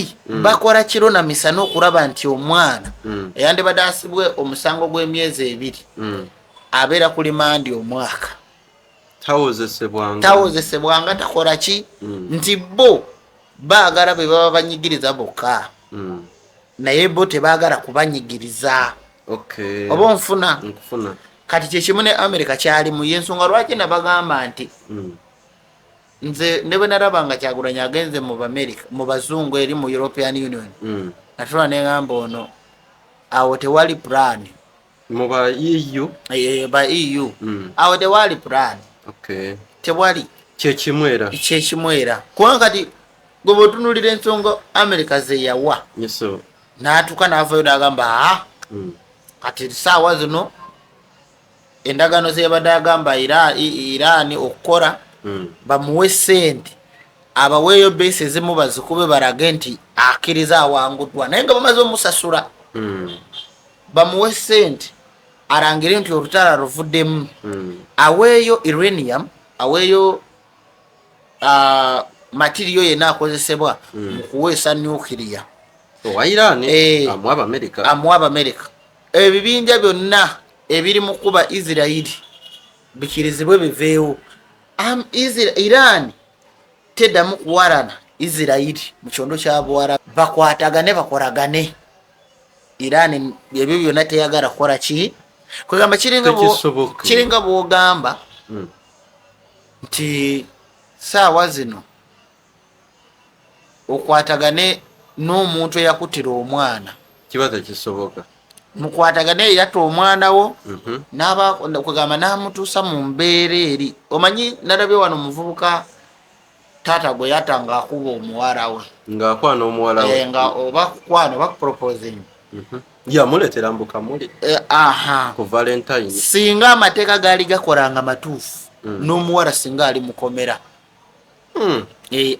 bakola kiro na misana okulaba nti omwana eyandibadde asibwe omusango gw'emyezi 2 abeera ku limandi omwaka tawozesebwanga takola ki nti bo baagala be baba banyigiriza bokka naye bo tebaagala kubanyigiriza oba onfuna kati kyekimu ne America kyali mu yensonga lwaki nabagamba nti nze ne bwe narabanga Kyagulanyi agenze mu America mu bazungu eri mu European Union natula neŋŋamba ono awo tewali plan mu ba EU ba EU awo tewali plan tewali kyekimwera kubanga kati gwe bw'otunuulira ensonga America ze yawa n'atuuka n'avaayo n'agamba kati saawa zino endagaano ze yabadde agamba Iran okukola bamuwe sente abaweeyo base ezimu bazikube barage nti akkiriza awanguddwa naye nga bamaze omusasula bamuwe sente arangire nti olutala luvuddemu aweeyo uranium aweeyo materiyo yenna akozesebwa mu kuweesa nuclear owa Iran amuwa America ebibinja byonna ebiri mu kuba Israeli bikirizibwe biveewo Iran teddamu kuwarana Israeli mu kyondo kya Buwarabu bakwatagane bakolagane Iran ebyo byonna teyagala kukola ki kwegamba kiringa bw'ogamba nti saawa zino okwatagane n'omuntu eyakuttira omwana kiba tekisoboka mukwatagane yatta omwana wo kwegamba n'amutuusa mu mbeera eri omanyi nalabye wano omuvubuka taata gwe yatanga akuba omuwala we ng'akwana omuwala we nga oba kukwana oba kuproposing yamuleetera mbukamuli aha ku valentine singa amateeka gaali gakolanga matuufu n'omuwala singa ali mukomera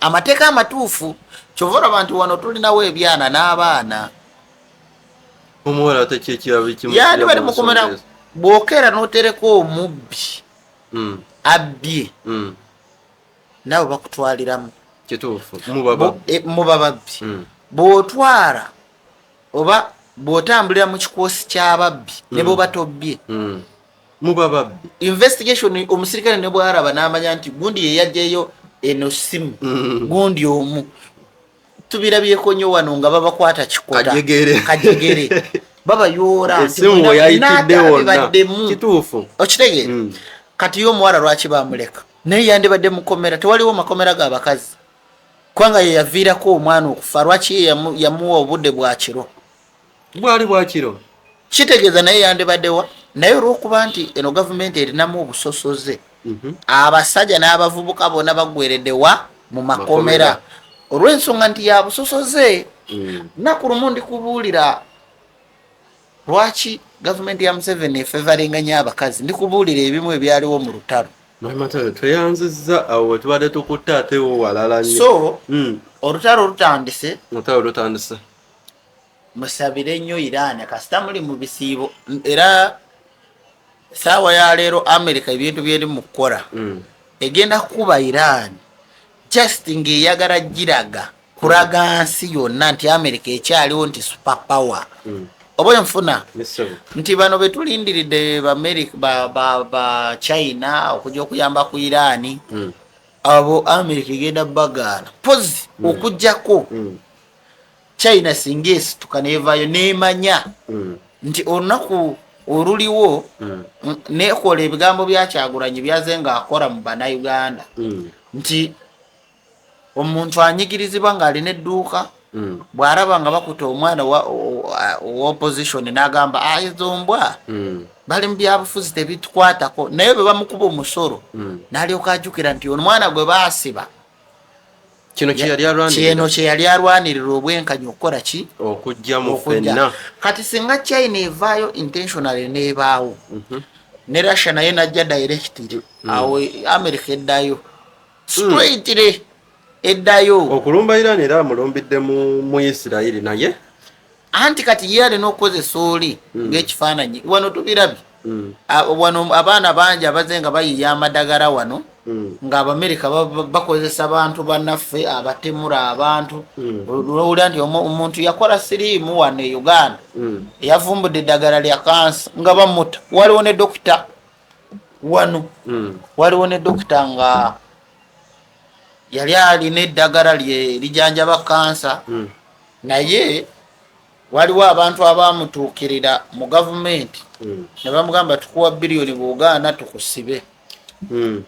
amateeka amatuufu kyova olaba nti wano tulinawo ebyana n'abaana omuwala tekyekirabi kimu yandi bali mukomera bwokera n'otereka omubbi abbye nabo bakutwaliramu kituufu muba babbi bw'otwala oba bw'otambulira mu kikoosi ky'ababbi ne bwoba tobbye muba babbi investigation omusirikale ne bw'araba n'amanya nti gundi ye yajjayo eno simu gundi omu tubirabyeko nnyo wano nga babakwata kikota kajegere babayoora esimu we yayitidde wonna kituufu okitegeera kati yo omuwala lwaki bamuleka naye yandibadde mukomera tewaliwo makomera g'abakazi kubanga ye yaviirako omwana okufa lwaki yamuwa obudde bwakiro bwali bwakiro kitegeeza naye yandibaddewa naye olw'okuba nti eno gavumenti erinamu obusosoze abasajja n'abavubuka bonna baggwereddewa mu makomera olw'ensonga nti yabusosoze naku lumu ndikubuulira lwaki gavumenti ya Museveni efevaringa nnyo abakazi ndikubuulira ebimu ebyaliwo mu lutalo Matayo tweyanzizza awo tubadde tukutte atewo walala nnyo so olutalo lutandise musabire nnyo Iran kasita muli mu bisiibo era saawa ya leero America ebintu byeri mu kukola egenda kuba Iran just ng'eyagala giraga kulaga nsi yonna nti America ekyaliwo nti super power oboyo nfuna nti bano betulindiridde ba China okujja okuyamba ku Iran abo America egenda bagaana pozi okujjako China singa esituka neevaayo neemanya nti olunaku oluliwo neekola ebigambo bya Kyagulanyi byaze ng'akola mu Bannayuganda nti omuntu anyigirizibwa ng'alina edduuka bw'araba nga bakuta omwana wa opposition n'agamba ezo mbwa bali mu byabufuzi tebitukwatako naye bwe bamukuba omusolo n'alyoka ajjukira nti omwana gwe baasiba kino kye yali alwanirira obwenkanyi okukola ki okujja mu ffenna kati singa China evaayo intentionally n'ebaawo ne Russia naye najja directly awo America eddayo straightly eddayo okulumba Iran era amulumbidde mu Isirairi naye anti kati ye alina okukozesa oli ng'ekifaananyi wano tubirabye wano abaana bangi abaze nga bayiya amadagala wano ng'Abamerika bakozesa abantu bannaffe abatemula abantu olwowulira nti omuntu yakola siriimu wano e Uganda eyavumbudde eddagala lya kansa nga bamuta waliwo ne dokita wano waliwo ne dokita nga yali alina eddagala lijanjaba kansa naye waliwo abantu abamutuukirira mu gavumenti ne bamugamba tukuwa biliyoni Buganda tukusibe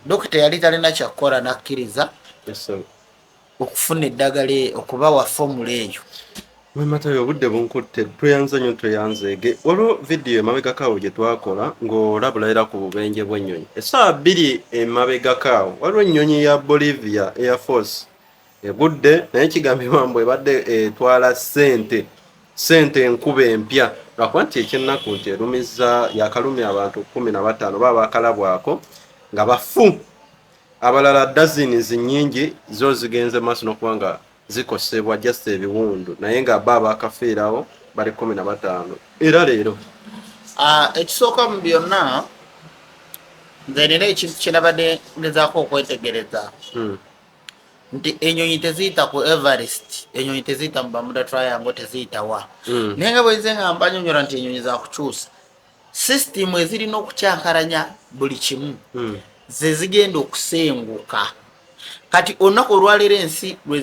dokita yali talina kyakukola nakkiriza okufuna eddagala okubawa fomula eyo Matayo obudde bunkutte tweyanze nnyo tweyanzeege olwo vidiyo emabegakaawo gye twakola ng'olabulira ku bubenje bw'ennyonyi essaawa 2 emabegakaawo waliwo ennyonyi ya Bolivia Air Force egudde naye kigambibwa mbu ebadde etwala ssente enkuba empya lwakuba nti ekyennaku nti erumiza yakalumya abantu 15 baba bakalabwako nga bafu abalala dazini zinnyingi zo zigenze maaso n'okuba nga zikosebwa just ebiwundu naye nga baba akafiirawo bali 15 era leero ekisooka mu byonna nze nina ekintu kyenabadde ngezaako okwetegereza nti enyonyi teziyita ku Everest enyonyi teziyita mu Bermuda Triangle teziyita wa naye nga bweze nga mbanyonyola nti enyonyi za kukyusa sisitimu ezirina okukyankalanya buli kimu ze zigenda okusenguka kati olunaku olwaleero ensi lwe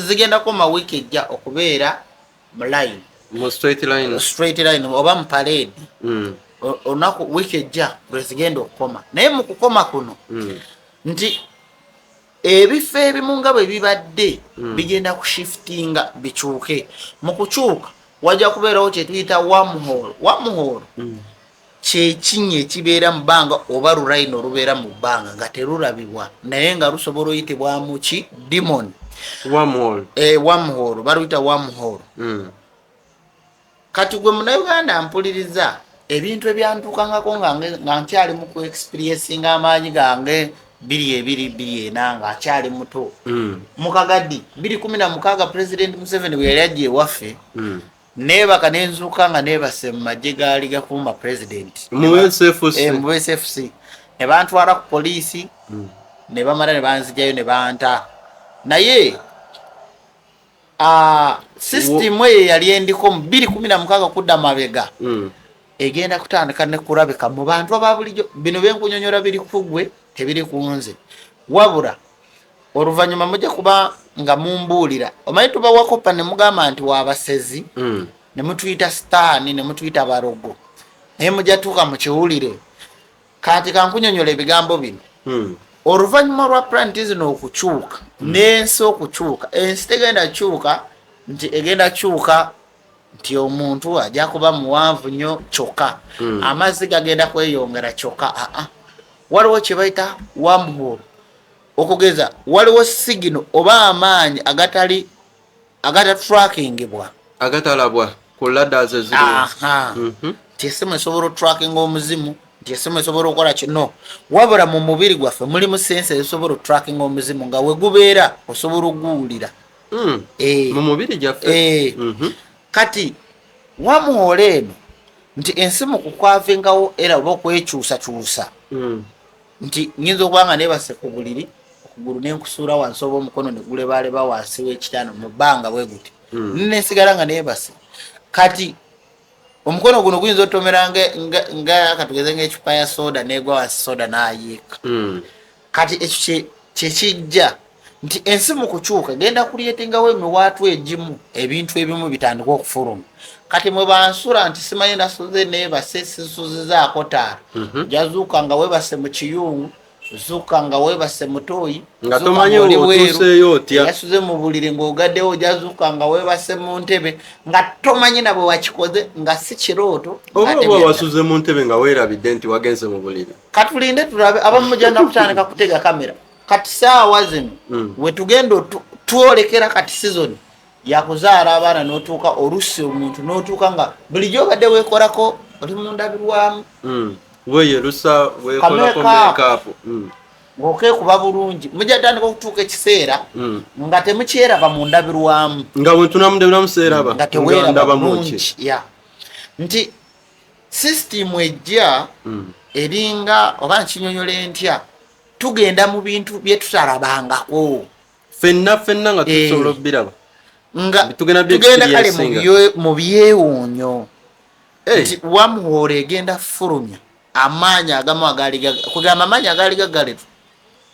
zigenda koma wiiki ejja okubeera mu line mu straight line oba mu parade olunaku wiiki ejja lwe zigenda okukoma naye mu kukoma kuno nti ebifo ebimu nga bwe bibadde bigenda kushiftinga bikyuke mu kukyuka wajja kubeerawo kye tuyita wormhole kyekinnya ekibeera mu bbanga oba lurayino olubeera mu bbanga nga terulabibwa naye nga lusobola oyitibwamu ki demon wormhole baluyita wormhole. Kati gwe munauganda mpuliriza ebintu ebyantukangako nga nkyali mu ku experiencinga amaanyi gange 2 nga akyali muto mukagadi 2016 President Museveni bwe yali ajja ewaffe neebaka nenzuuka nga neebase mu magye gaali gakuuma president mu SFC ne bantwala ku poliisi ne bamala ne banzijayo ne banta naye system eyo yali endiko mu 2016 kudda mabega egenda kutandika ne kulabika mu bantu ababulijjo bino byenkunyonyola biri kugwe tebiri kunze wabula oluvannyuma mujja kuba nga mumbuulira omanyi tuba wakopa ne mugamba nti wabasezi ne mutuyita sitaani ne mutuyita barogo naye mujja tuuka mu kiwulire kati kankunyonyola ebigambo bino oluvannyuma lwa planti zino okukyuka n'ensi okukyuka ensi tegenda kyuka nti egenda kyuka nti omuntu ajja kuba muwanvu nnyo kyokka amazzi gagenda kweyongera kyokka waliwo kye bayita wormhole okugeza waliwo sigino oba amaanyi agatatrackingibwa agatalabwa ku ladders eziriwo nti esimu esobola otrackinga omuzimu nti esimu esobola okukola kino wabula mu mubiri gwaffe mulimu sense ezisobola otrackinga omuzimu nga we gubeera osobola oguwulira mu mubiri gyaffe kati wormhole eno nti ensi mu kukwavengawo era oba okwekyusakyusa nti nyinza okuba nga neebase ku buliri okugulu nenkusuula wansi oba omukono ne gulebaleba wansi w'ekitanda mu bbanga bwe guti nensigala nga neebase kati omukono guno guyinza otomera nga katugeze ng'ecupa ya soda negwa wansi soda n'ayiika kati ekyo kyekijja nti ensi mu kukyuka genda kulyetingawo emiwaatu egimu ebintu ebimu bitandika okufuluma kati mwe bansula nti simanyi nasuze neebase sisuzizaako taala jazuuka nga weebase mu kiyungu zuuka nga weebase mutoyi nga tomanyi otuuseeyo otya yasuze mu buliri ng'ogaddewo jazuuka nga weebase mu ntebe nga tomanyi nabwe wakikoze nga si kirooto oba wasuze mu ntebe nga weerabidde nti wagenze mu buliri katulinde tulabe abamu mujja kutandika kutega kamera kati saawa zino wetugenda twolekera kati season yakuzaala abaana n'otuuka olusi omuntu n'otuuka nga bulijjo obadde weekolako oli mundabirwamu weyerusa weekolako makeup ng'okeekuba bulungi mujja tandika okutuuka ekiseera nga temukyeraba mundabirwamu nga bwentunamundabiramu seeraba nga teweeraba bulungi nti sisitimu ejja eringa oba nkinyonyola entya tugenda mu bintu bye tutalabangako fenna nga tusobola obbiraba nga tugenda kale mu byewuunyo nti wormhole egenda fulumya amaanyi agamu kugamba amaanyi agaali gagaletu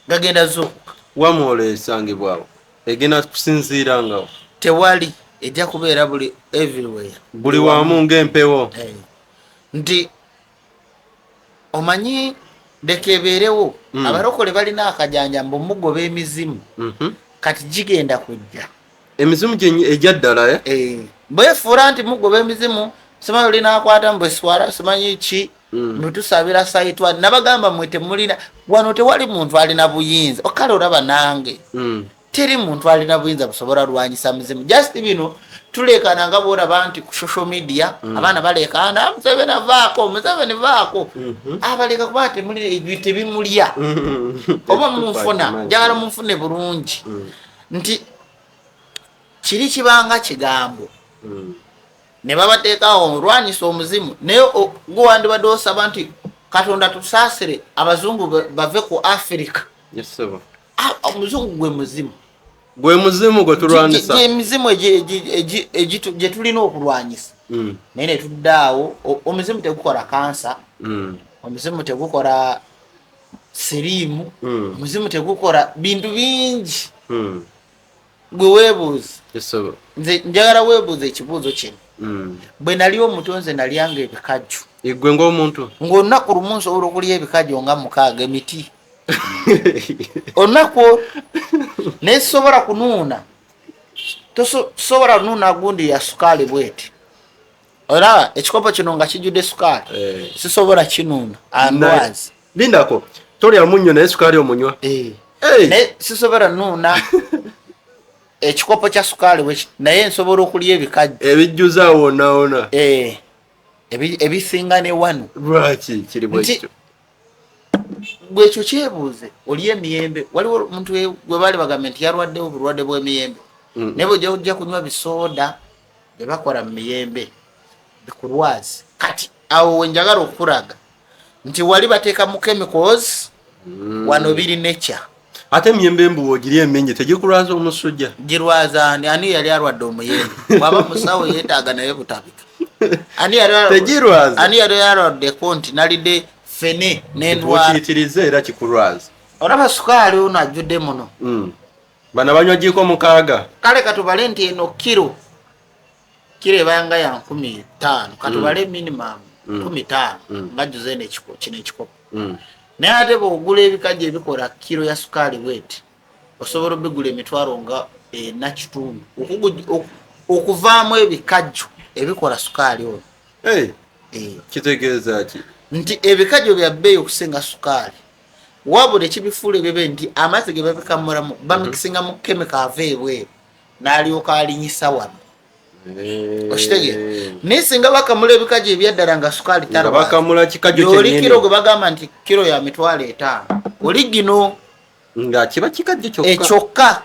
gagenda zuukuka wormhole esangibwawo egenda kusinziirangawo tewali ejja kubeera buli everywhere buli wamu ng'empewo nti omanyi dekebeerewo abarokole balina akajanja mbu mugoba emizimu kati gigenda kujja emizimu ejja ddala bwefuula nti mugoba emizimu simanyi olina akwata mbweswala simanyi ki mwetusabira saitwa nabagamba mwe temulina wano tewali muntu alina buyinza okale olaba nange teri muntu alina buyinza busobola lwanyisa mizimu just bino tulekana nga bwolaba nti ku social media abaana balekana Museveni vaako abaleka kuba tebimulya oba munfuna njagala munfune bulungi nti kiri kibanga kigambo ne babateekawo olwanyisa omuzimu naye guwandibadde osaba nti Katonda tusaasire abazungu bave ku Africa omuzungu gwe muzimu gwe tulwanyisa emizimu gye tulina okulwanyisa naye ne tuddaawo omuzimu tegukola kansa omuzimu tegukola siriimu omuzimu tegukola bintu bingi gwe weebuuze nze njagala weebuuze ekibuuzo kino bwe nali omuto nze nalyanga ebikajjo igwe ng'omuntu ng'olunaku lumu nsobola okulya ebikajjo nga 6 emiti olunaku naye sobola kunuuna tosobola kunuuna gundi ya sukaali bweti Olaba ekikopo kino nga kijudde sukaali sisobola kinuuna ambwazi lindako tolya munnyo naye sukaali omunywa naye sisobola nuuna ekikopo kya sukaali naye nsobola okulya ebikajjo ebijjuza wonaawona ebisinga ne wano lwaki kiri bwekityo bwekyo kyebuuze olya emiyembe waliwo omuntu gwe baali bagambe nti yalwaddewo obulwadde bw'emiyembe naye bw'ojja kunywa bisooda bye bakola mu miyembe bikulwazi kati awo wenjagala okulaga nti wali bateeka mu chemicals wano biri nature ate emiyembe embuwa ogirya emingi tegikulwaza omusujja girwaza ani yali alwadde omuyembe waba musawo yeetaaga naye butabika ani yali alwaddeko nti nalidde fene n'endwakiyitirize era kikulwaza olaba sukaali ono ajjudde muno bana banywa giko 6 kale katubale nti eno kiro ebanga ya 15 katubale minimum 15 ngajjuze kino ekikopo naye ate bw'ogula ebikajjo ebikola kiro ya sukaali bweti osobola obigula emitwalo nga 4.5 okuvaamu ebikajjo ebikola sukaali ono kitegeeza ki nti ebikajjo bya bbeeyi okusinga sukaali wabula ekibifuula ebebe nti amazzi ge babikamulamu bamikisinga mu kemika ava ebweru n'alyoka alinyisa wano okitegeera naye singa bakamula ebikajjo ebyaddala nga sukaali oli kiro gwe bagamba nti kiro ya mitwalo 5 oli gino nga kiba kikajjo kyokka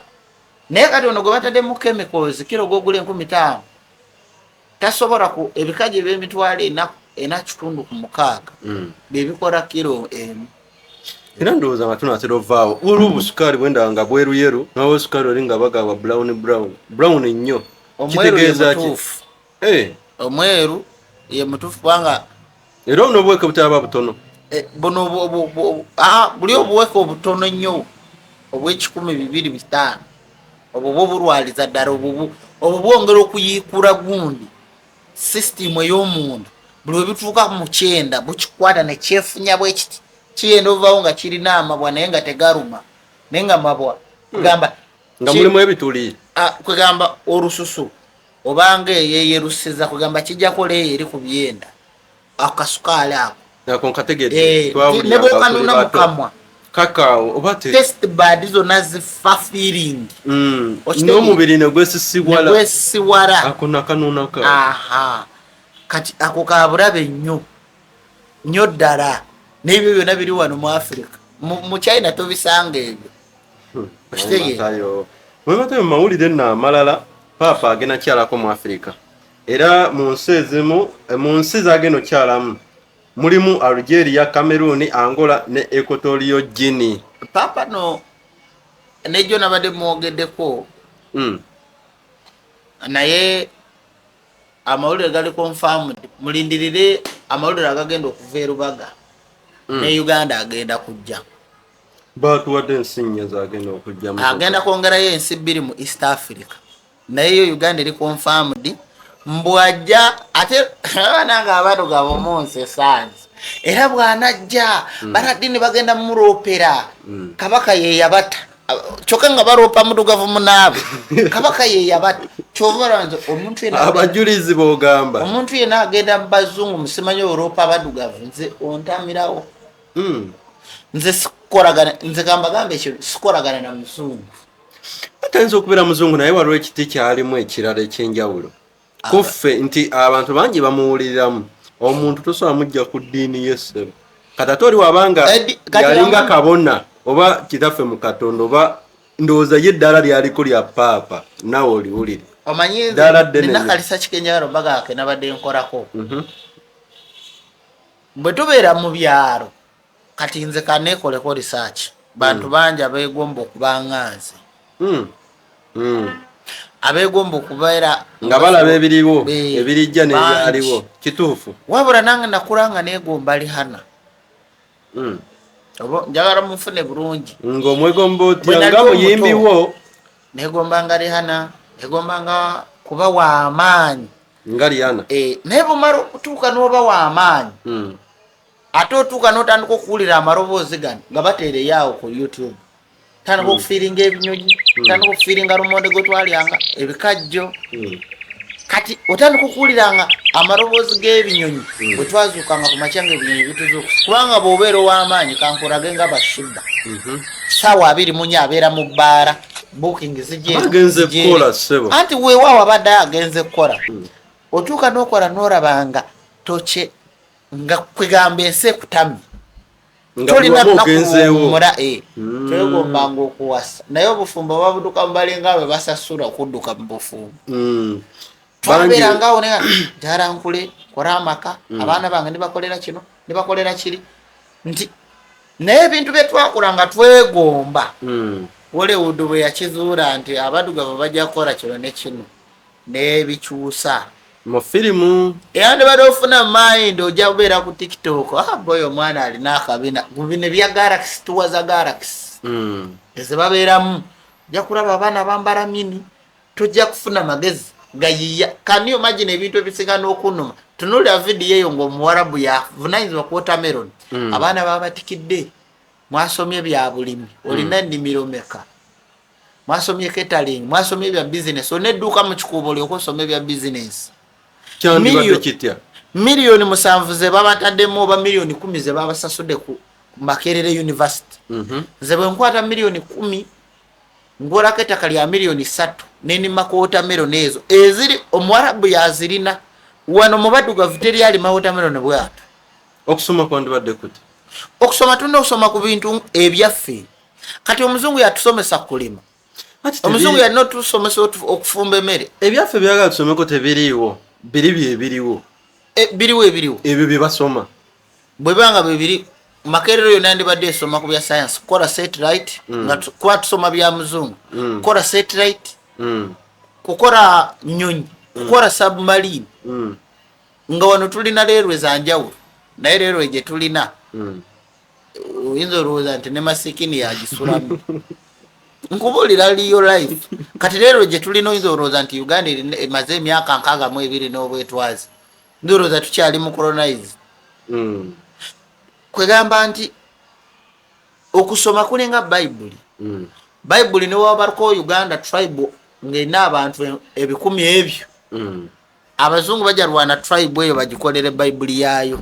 naye kati ono gwe batadde mu chemicals kiro gwogula 15 tasobola ku ebikajjo eby'emitwalo 4.6 bebikola kiro emu era ndowooza nga tunatera ovaawo waliwo obusukaali bwendaba nga bweruyeru nawo obusukaali oli nga bagaba brown ennyo kitegeeza ki omweru ye mutuufu kubanga era buno obuweke butaba butono buno buli obuweke obutono ennyo obw'1,250 obwo bwobulwaliza ddala obwo bwongera okuyiikula gundi sisitimu ey'omuntu buli webituuka mu 9 bukikwata nekyefunya bwekiti kiyenda ovaawo nga kirina amabwa naye nga tegaluma naye nga mabwa gamba nga mulimu ebituli kwegamba olususu obanga eyeyerusiza kwegamba kijja koleeyo eri ku byenda akasukaali ako ne bwekanuna mukamwa kakao oba test bad zonna zifa feeling n'omubiri negwesisiwala ako nakanunaka kati ako kabulabe nnyo ddala n'ebyo byonna biri wano mu Africa mu China tobisanga ebyo okitegeera mwebatayo mu mawulire amalala paapa agenda kyalako mu Africa era mu nsi ezimu mu nsi zagenda okyalamu mulimu Algeria, Cameroon, Angola ne Equatorial Guinea. Papa no nejo nabadde mwogeddeko naye amawulire gali confirmed mulindirire amawulire agagenda okuva e Rubaga ne Uganda agenda kujja batuwadde ensinya zagenda okujja agenda kwongerayo ensi 2 mu East Africa naye Uganda eri confirmed mbwajja ate nanga abantu gabo monse sanzi era bwanajja baradini bagenda muropera kabaka ye yabata choka nga baropa mudugavu munabe kabaka ye yabata chovoranzo omuntu yena abajulizi bogamba omuntu yena agenda mbazungu musimanyo Europa abadugavu nze ontamirawo nze sikoragana nze gamba gambe ekyo sikoragana na muzungu atanzo okubera muzungu naye waliwo ekiti kyalimu ekirala ekyenjawulo kuffe nti abantu bangi bamuwuliriramu omuntu tosobola mujja ku ddiini y'essebo kati oli wabanga yalinga kabona oba kitaffe mu Katonda oba ndowooza ye eddala lyaliko lya paapa nawe oliwulire omanyi nina kalisa kikenjalo bagake nabadde nkolako bwe tubeera mu byalo kati nze kaneekoleko research bantu bangi abeegomba okuba nganze abegomba okubeera nga balaba ebiriwo ebirijja nebyaliwo kituufu wabula nange nakulanga neegomba Lihana obo njagala mufune bulungi ng'omwegomba otya nga muyimbiwo neegombanga Lihana neegombanga kuba w'amaanyi nga Lihana naye bumala okutuuka n'oba w'amaanyi ate otuuka n'otandika okuwulira amaloboozi gano nga bateereyo awo ku YouTube tandika okufiiringa ebinyonyi tandika okufiiringa lumonde gwe twalyanga ebikajjo kati otandika okuwuliranga amaloboozi g'ebinyonyi bwe twazuukanga ku makya ng'ebinyonyi bituzuuka kubanga bw'obeera ow'amaanyi kankurage nga bashidda saawa 24 abeera mu bbaara booking anti weewaawo abadde agenze kukola otuuka n'okola n'olabanga toce nga kwegamba ensi ekutamye tolina nakuwummula twegombanga okuwasa naye obufumbo babuduka mubalinga bwe basasula okudduka mu bufumbo twabeerangaawo naye jarankule kola amaka abaana bange nibakolera kino nibakolera kiri nti naye ebintu bye twakolanga twegomba Hollywood bwe yakizuula nti abadugavu bajja kukola kino ne kino n'ebikyusa mu firimu era ne bali ofuna mind ojja kubeera ku TikTok boy omwana alina akabina bino bya Galaxy tuwa za Galaxy eze babeeramu ojja kulaba abaana bambala mini tojja kufuna magezi gayiya can you imagine ebintu ebisinga n'okunuma tunulira video eyo ng'omuwarabu yavunanyizibwa ku watermelon abaana babatikidde mwasomye bya bulimi olina ennimiro meka mwasomye catering mwasomye bya business onedduuka mu kikuubo olyoka osome bya business miliyoni 7 ze babataddemu oba miliyoni 10 ze babasasudde ku Makerere University ze bwe nkwata miliyoni 10 ngolako ettaka lya miliyoni 3 nenima ku watermelon ezo eziri omuwarabu yazirina wano mu baddugavu teri alima watermelon bwatu okusoma kwandibadde kuti okusoma tuna okusoma ku bintu ebyaffe kati omuzungu yatusomesa kulima omuzungu yalina otusomesa okufumba emmere ebyaffe byagala tusomeko tebiriiwo biriwo ebiriwo ebyo bye basoma bwe banga bibiri Makerere yonna ndibadde esoma ku bya science kola satellite nga kuba tusoma bya muzungu kola satellite kukola nyonyi kukola submarine nga wano tulina leerwe za njawulo naye leerwe gye tulina oyinza olowooza nti ne masikini yagisulamu nkubuulira liyo life kati leero gye tulina oyinza olowooza nti Uganda emaze emyaka 62 n'obwetwazi nzi olowooza tukyali mu colonize kwegamba nti okusoma kulinga bayibuli bayibuli newabaliko Uganda tribe ng'erina abantu 10,000 ebyo abazungu bajja Rwanda tribe eyo bagikolere bayibuli yaayo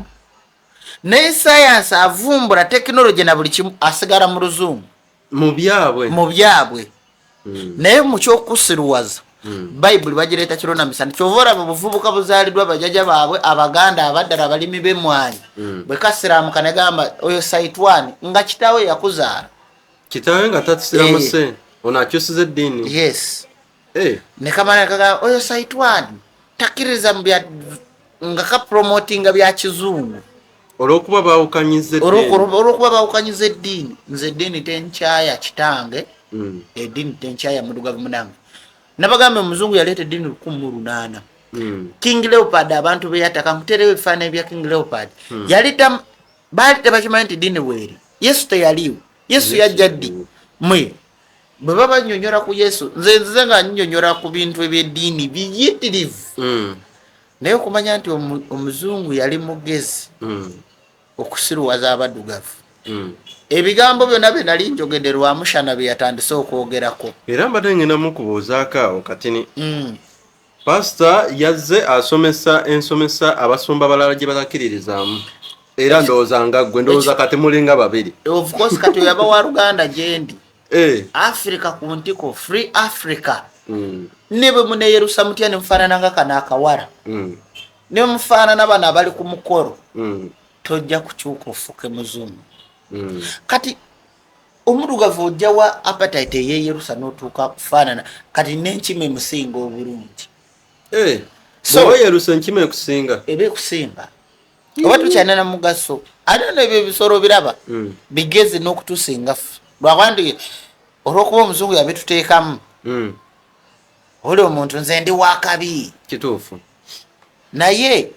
naye science avumbula technology na buli kimu asigala mu luzungu mu byabwe naye mu kyokusiruwaza bayibuli bagireeta kirona misana kyovora buvubuka buzaalidwa bajjaja baabwe abaganda abaddala abalimi b'emmwanyi bwe kasiraamu kanagamba oyo site 1 nga kitaawe yakuzaala kitaawe nga tatusiramu se ono akyusiza eddiini yes ne kamana kagamba oyo site 1 takkiriza nga kapromotinga bya kizungu olwokuba baawukanyiza eddiini nze eddiini tenkyaya kitange eddiini tenkyaya mudugavu munange nabagamba omuzungu yaleeta eddiini 1800 King Leopard abantu beyataka nkuterewo ebifaananyi bya King Leopard yaleeta baali tebakimanyi nti eddiini weeri Yesu teyaliwo Yesu yajja ddi mwe bwe baba nnyonnyola ku Yesu nze nga nnyonnyola ku bintu eby'eddiini biyitirivu naye okumanya nti omuzungu yali mugezi okusiruwaza abaddugavu ebigambo byonna bye nali njogedde Rwamushana bye yatandise okwogerako era mbadde ngenda mukubuuzaako awo katini pasita yazze asomesa ensomesa abasumba balala gye batakkiririzaamu era ndowooza nga ggwe ndowooza kati mulinga babiri of course kati yaba wa Luganda gyendi Africa ku ntiko free Africa ne bwe muneyerusa mutya ne mufaanana nga kana akawala ne mufaanana bano abali ku mukolo tojja kukyuka ofuke muzungu kati omudugavu ojja wa appetite eyeyerusa n'otuuka kufaanana kati n'enkima emusinga obulungi so yerusa enkima ekusinga eba ekusinga oba tukyalina na mugaso ate n'ebyo ebisolo biraba bigezi n'okutusinga ffe lwakwandi olw'okuba omuzungu yabituteekamu oli omuntu nze ndi wakabi kituufu naye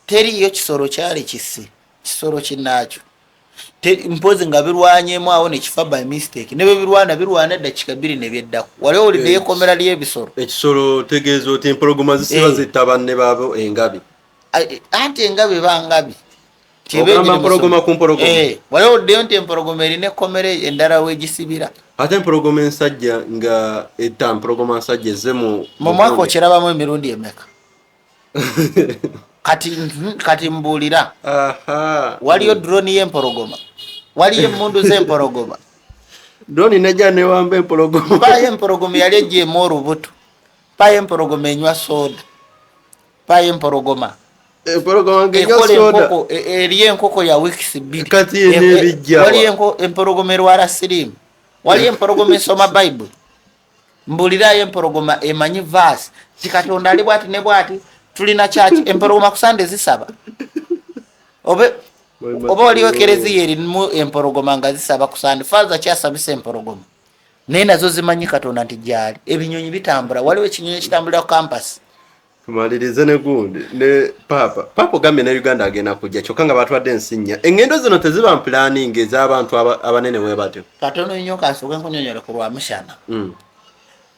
teriyo kisolo kyali kisi kisolo kinnaakyo mpozi nga birwanyemu awo nekifa by mistake ne bwe birwana eddakiika 2 ne byeddako waliwo oliddeyo ekkomera ly'ebisolo ekisolo tegeeza oti empologoma zisiba zitta banne baabo engabi anti engabi bangabi ogamba empologoma ku mpologoma waliwo oliddeyo nti empologoma erina ekkomera endala wegisibira ate empologoma ensajja nga etta empologoma nsajja ezze mu mwaka okirabamu emirundi emeka kati mbulira aha waliyo drone y'empologoma waliyo emmundu z'empologoma drone nejja ne wamba empologoma payo empologoma yali ejjeemu olubuto payo empologoma enywa soda payo empologoma empologoma ng'enywa ekola soda enkoko eriyo enkoko ya weeks 2 kati ye n'ebijja waliyo empologoma erwala sirimu waliyo empologoma esoma bible mbulirayo empologoma emanyi vaasi kikatonda ali bwati ne bwati tulina kyaki empologoma kusande zisaba oba waliwo ekereziya erimu empologoma nga zisaba kusande faaza kyasabisa empologoma naye nazo zimanyi katonda nti gyali ebinyonyi bitambula waliwo ekinyonyi ekitambulira ku kampasi tumalirize ne gundi ne papa ogambye ne Uganda agenda kujja kyokka nga batwadde ensinya engendo zino teziba mpulaninga ez'abantu abanene bwe batyo katono nnyo kansooke nkunyonyole ku lwa mushana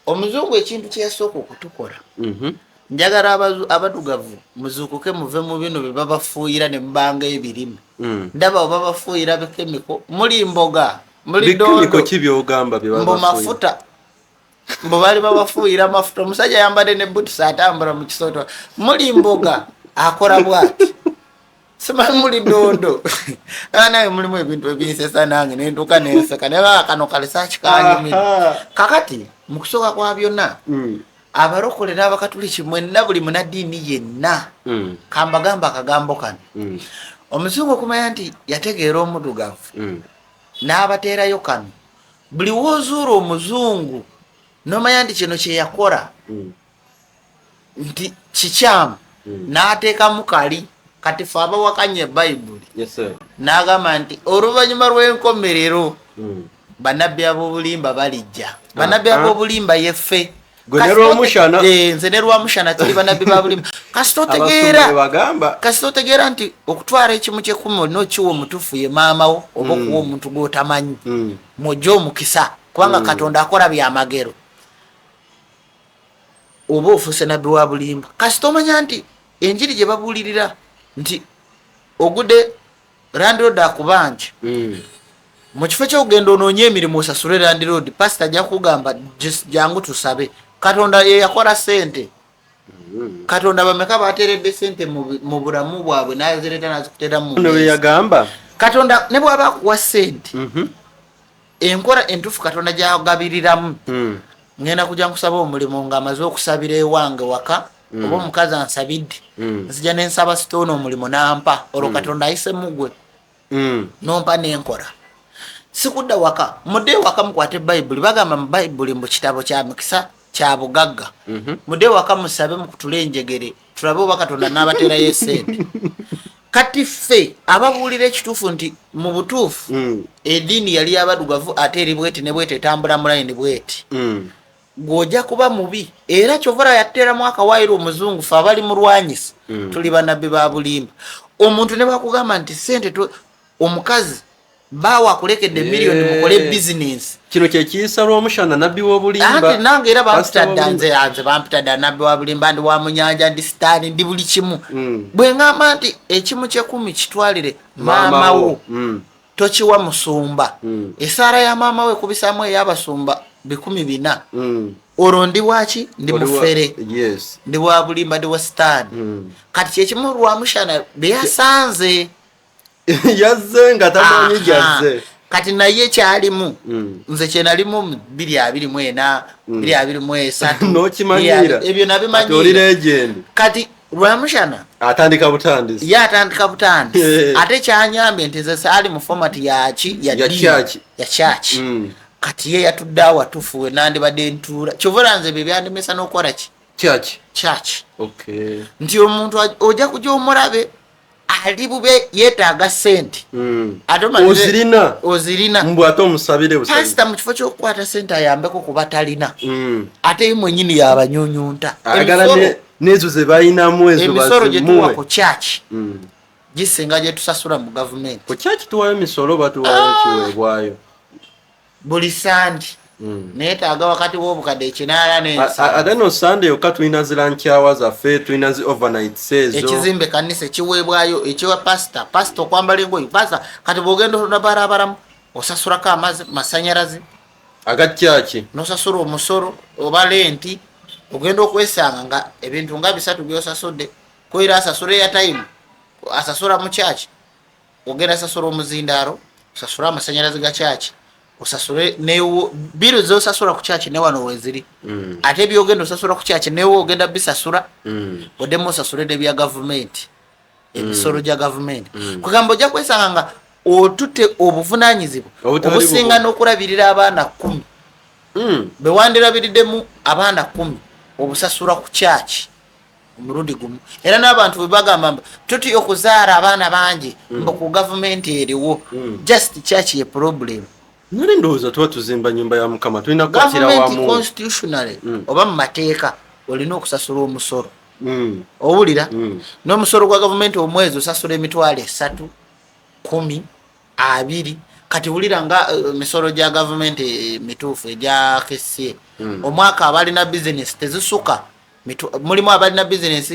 omuzungu ekintu kyesooka okutukola njagala abadugavu muzuukuke muve mu bino bye babafuuyira ne mubanga ebirime ndaba oba bafuuyira bikemiko muli mboga muli dondo ki byogamba bye mbo mafuta mbo bali babafuuyira mafuta omusajja yambadde ne butusi atambula mu kisooto muli mboga akola bwati simanyi muli dondo naye mulimu ebintu ebinsesa nange nentuuka nenseka naye kano kalesa kikanyumira kakati mu kusooka kwa byonna abarokole n'abakatuliki mwenna buli munaddiini yenna kambagamba akagambo kano omuzungu okumanya nti yategeera omudugavu n'abateerayo kano buli woozuula omuzungu nomanya nti kino kye yakola nti kikyamu n'ateekamu kali kati fe abawakanya bayibuli n'agamba nti oluvannyuma lw'enkomerero bannabbi ab'obulimba balijja bannabbi ab'obulimba yeffe nze ne lwamushana tuli bannabbi babulimba kasita otegeera nti okutwala ekimu kyekumi olina okiwa omutuufu ye maamawo oba okuwa omuntu gw'otamanyi mwojja omukisa kubanga katonda akola byamagero oba ofuuse nabbi wa bulimba kasita omanya nti enjiri gye babuulirira nti ogude landiroodi akubanja mu kifo ky'okugenda onoonye emirimu osasule landiroodi pasita ajja kugamba jangu tusabe katonda ye yakola sente katonda bameka bateredde sente mu bulamu bwabwe nazireeta nazikuteeramu yagamba katonda ne bwaba akuwa sente enkola entuufu katonda gyagabiriramu ngenda kujja nkusaba omulimu ng'amaze okusabira ewange waka oba omukazi ansabidde nzija nensaba sitoona omulimu nampa olwo katonda ayise mugwe nompa nenkola sikudda waka mudde waka mukwate bayibuli bagamba mu bayibuli mbu kitabo kya mukisa kya bugagga mudde waka musabe mukutule enjegere tulabe oba katonda n'abateerayo esente kati ffe ababuulira ekituufu nti mu butuufu eddiini yali yabadugavu ate eri bweti ne bweti etambula mulayini bweti gw'ojja kuba mubi era kyovula yatteeramu akawaayiro omuzungu fe abali mulwanyisa tuli bannabbi ba bulimba omuntu ne bakugamba nti sente omukazi bawa kulekedde miliyoni mukole bizinesi kino kyekiyisa lw'omushana nabbi w'obulimba anti nange era bampitadda nze bampitadda nabbi wa bulimba ndi wa munyanja ndi sitaani ndi buli kimu bwe ngamba nti ekimu kyekumi kitwalire maamawo tokiwa musumba esaala ya maamawo ekubisaamu ey'abasumba 400 olwo ndi bwaki ndi mufere ndi wa bulimba ndi wa sitaani kati kyekimu lwamushana beyasanze yazze nga tamanyi jazze kati naye kyalimu nze kyenalimu 224 223 nokimanyira ebyo nabimanyira oli legend kati lwamushana atandika butandisi atandika butandisi ate kyanyambye nti nze saali mu format ya church kati ye yatudde awo atufuwe nandibadde ntuula kyovula nze bye byandimesa n'okukola ki church nti omuntu ojja kujja omulabe ali bube yeetaaga sente ozirina mbw ate omusabire pasita mu kifo ky'okukwata sente ayambeko kuba talina ate ye mwenyini yabanyunyunta nezo ze balinamu ezo emisolo gye tuwa ku church gisinga gye tusasula mu gavumenti ku church tuwayo emisolo batuwayo kiweebwayo buli sandi neetaaga wakati w'obukadde ekinaala n'ensa ate no sande yokka tulina zirankyawa zaffe tulina zi overnight ezo ekizimbe kanisa ekiweebwayo ekiwa pasita okwambala engoyi pasita kati bw'ogenda onabarabaramu osasulako amazzi masanyalazi aga church nosasula omusolo oba lenti ogenda okwesanga nga ebintu nga 3 byosasudde koira asasura ya time asasura mu church ogenda asasura omuzindaro osasura amasanyalaze ga church osasure newo biru zo sasura ku church ne wano weziri ate byogenda osasura ku church newo ogenda bisasura odemo osasure de bya government emisoro gya government kugamba ojja kwesanga otute obuvunanyizibwa obusinga n'okulabirira abaana 10 bewandirabiridemu abaana 10 obusasura ku church omulundi gumu era n'abantu bwe bagamba tuti okuzaara abaana bangi mbo ku government eriwo just church ye problem nali ndowooza tuba tuzimba nyumba ya Mukama tulina kukwatira wamu government constitutionally oba mu mateeka olina okusasula omusoro owulira n'omusoro gwa government omwezi osasula emitwalo 3 10 20 kati wulira nga misoro gya government mituufu egya KCA omwaka abalina business tezisuka mulimu abalina business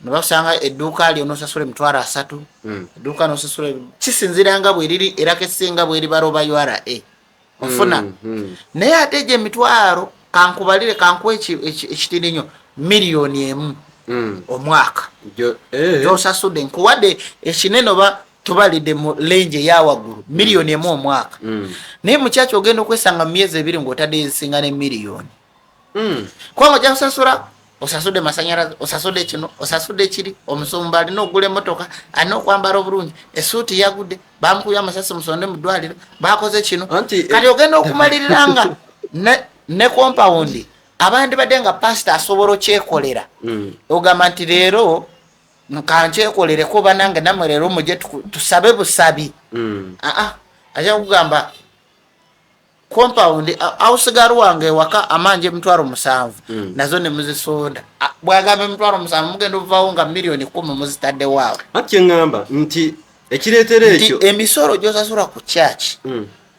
nabasanga edduuka lyo nosasula emitwalo 3 edduuka nosasula kisinzira nga bweriri era KCA nga bweri baroba URA ofuna naye ate gye emitwalo kankubalire kankuwa ekitini nnyo miliyoni 1 omwaka gyosasudde nkuwadde ekinene oba tubalidde mu lenje yawaggulu miliyoni 1 omwaka naye mukyaki ogenda okwesanga mu myezi 2 ng'otadde ezisinga ne miliyoni kubanga ojja kusasula osasudde masanyalaze osasudde kino osasudde kiri omusumba alina okugula emmotoka alina okwambala obulungi esuuti yagudde bamukubya amasasi musonde mu ddwaliro bakoze kino kati ogenda okumaliriranga ne compound abandi badde nga pasita asobola okyekolera ogamba nti leero nkankyekolereko banange namwe leero mujje tusabe busabi ajja kugamba compound ausigaru wange waka amanje mtwaro 7 nazo ne muzisonda bwagamba mtwaro 7 mugenda uvawo nga miliyoni 10 muzitadde wawe ati ngamba nti ekireetera ekyo emisoro gyosasula ku church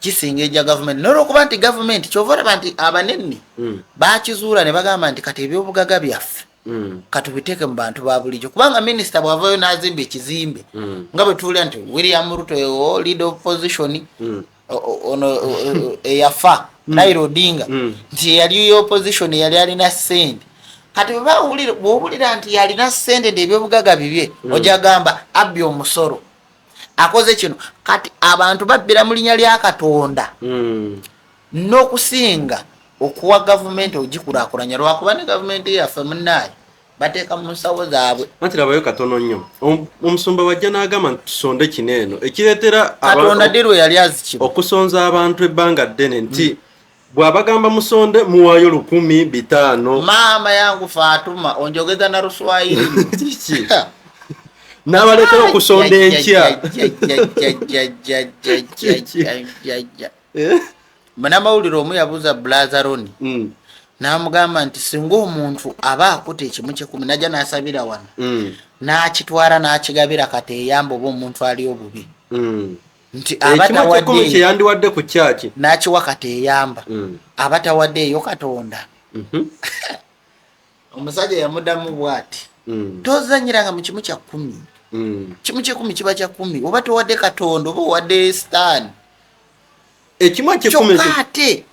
kisinga ejja government nolo kuba nti government kyovora banti abanene bakizuula ne bagamba nti kati ebyobugaga byaffe katubiteeke mu bantu ba bulijjo kubanga minister bwavayo n'azimba ekizimbe nga bwe tuwulira nti William Ruto leader of opposition eyafa Raila Odinga nti yali opposition yali alina sente kati bw'owulira nti yalina sente nd'ebyobugaga bibye ojja gamba abbi omusoro akoze kino kati abantu babbira mu linnya lya Katonda n'okusinga okuwa gavumenti ogikulaakulanya lwakuba ne gavumenti yaffe munnaye bateeka mu nsawo zaabwe anti labayo katono nnyo omusumba wajja n'agamba nti tusonde kino eno ekireetera Katonda ddirwe yali azikiba okusonza abantu ebbanga ddene nti bw'abagamba musonde muwaayo 1,500 maama yangu Fatuma onjogeza na Luswayiri n'abaleetera okusonda enkya Banamawulire omu yabuuza Blazaroni n'amugamba nti singa omuntu aba akuta ekimu ky'ekumi najja n'asabira wano n'akitwala n'akigabira kati eyamba oba omuntu ali obubi nti abatawadde kyeyandiwadde ku kyaki n'akiwa kati eyamba abatawadde eyo Katonda omusajja yamuddamu bw'ati tozanyiranga mu kimu kya 10 kimu ky'ekumi kiba kya 10 oba towadde Katonda oba owadde sitaani ekimu ky'ekumi ate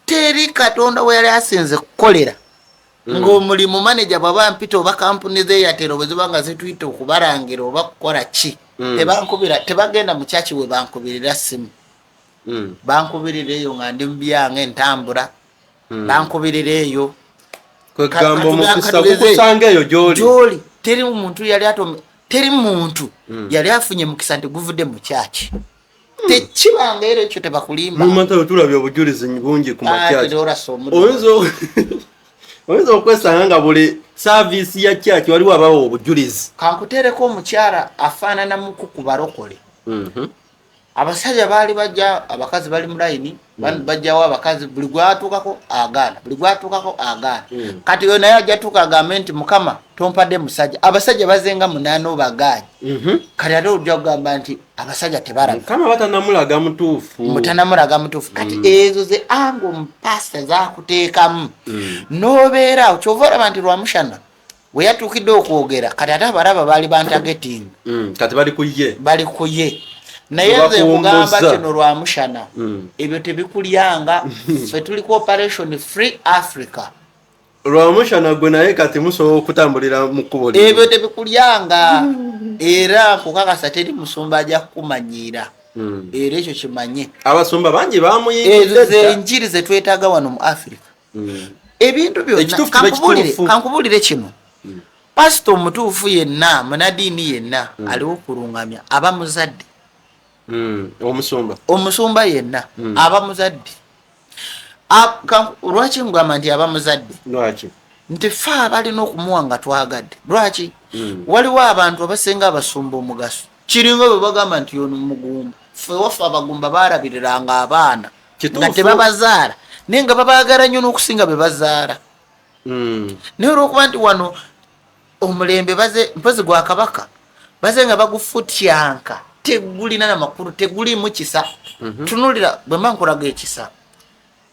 teri Katonda we yali asinze kukolera ng'omulimu manager bw'aba mpita oba kampuni ze Airtel bwe ziba nga zituyita okubarangira oba kukola ki tebankubira tebagenda mu kyaki we bankubirira simu bankubirira eyo nga ndi mu byange ntambula bankubirira eyo kwegamba omukisa gukusanga eyo gy'oli teri muntu yali afunye mukisa nti guvudde mu kyaki tekibanga era ekyo tebakulimba mumatayo tulabye obujulizi bungi ku makyaki oyinza okwesanga nga buli saavisi ya kyaki waliwo abawo obujulizi kankuteereko omukyala afaanana muku ku balokole abasajja baali bajja abakazi bali mu layini bajjawo abakazi buli gwatuukako agaana kati yo naye ajja tuuka agambe nti Mukama tompadde musajja abasajja bazenga 8 obagaanyi kati ate ojja kugamba nti abasajja tebalaba Mukama batanamulaga mutuufu kati ezo ze ango omupasita zakuteekamu n'obeera kyova olaba nti lwamushana we yatuukidde okwogera kati ate abalaba baali bantageting kati bali ku ye naye nze nkugamba kino lwamushana ebyo tebikulyanga ffe tuliko operation Free Africa lwamushana gwe naye kati musobola okutambulira mu kkubo ebyo tebikulyanga era kukakasa teri musumba ajja kukumanyira era ekyo kimanye abasumba bangi ezo bamuyingidde zenjiri zetwetaaga wano mu Africa ebintu byonna kankubuulire kino pasito omutuufu yenna munadiini yenna aliwo okulungamya aba muzadde omusumba yenna aba muzadde lwaki ngamba nti aba muzadde nti fe abalina okumuwa nga twagadde lwaki waliwo abantu abasenga abasumba omugaso kiringa bwe bagamba nti ono mugumba fe waffe abagumba baalabiriranga abaana nga tebabazaala naye nga babaagala nnyo n'okusinga be bazaala naye olwokuba nti wano omulembe mpozi gwa kabaka baze nga bagufutyanka tegulina namakulu tegulimu kisa tunulira bwe mba nkulaga ekisa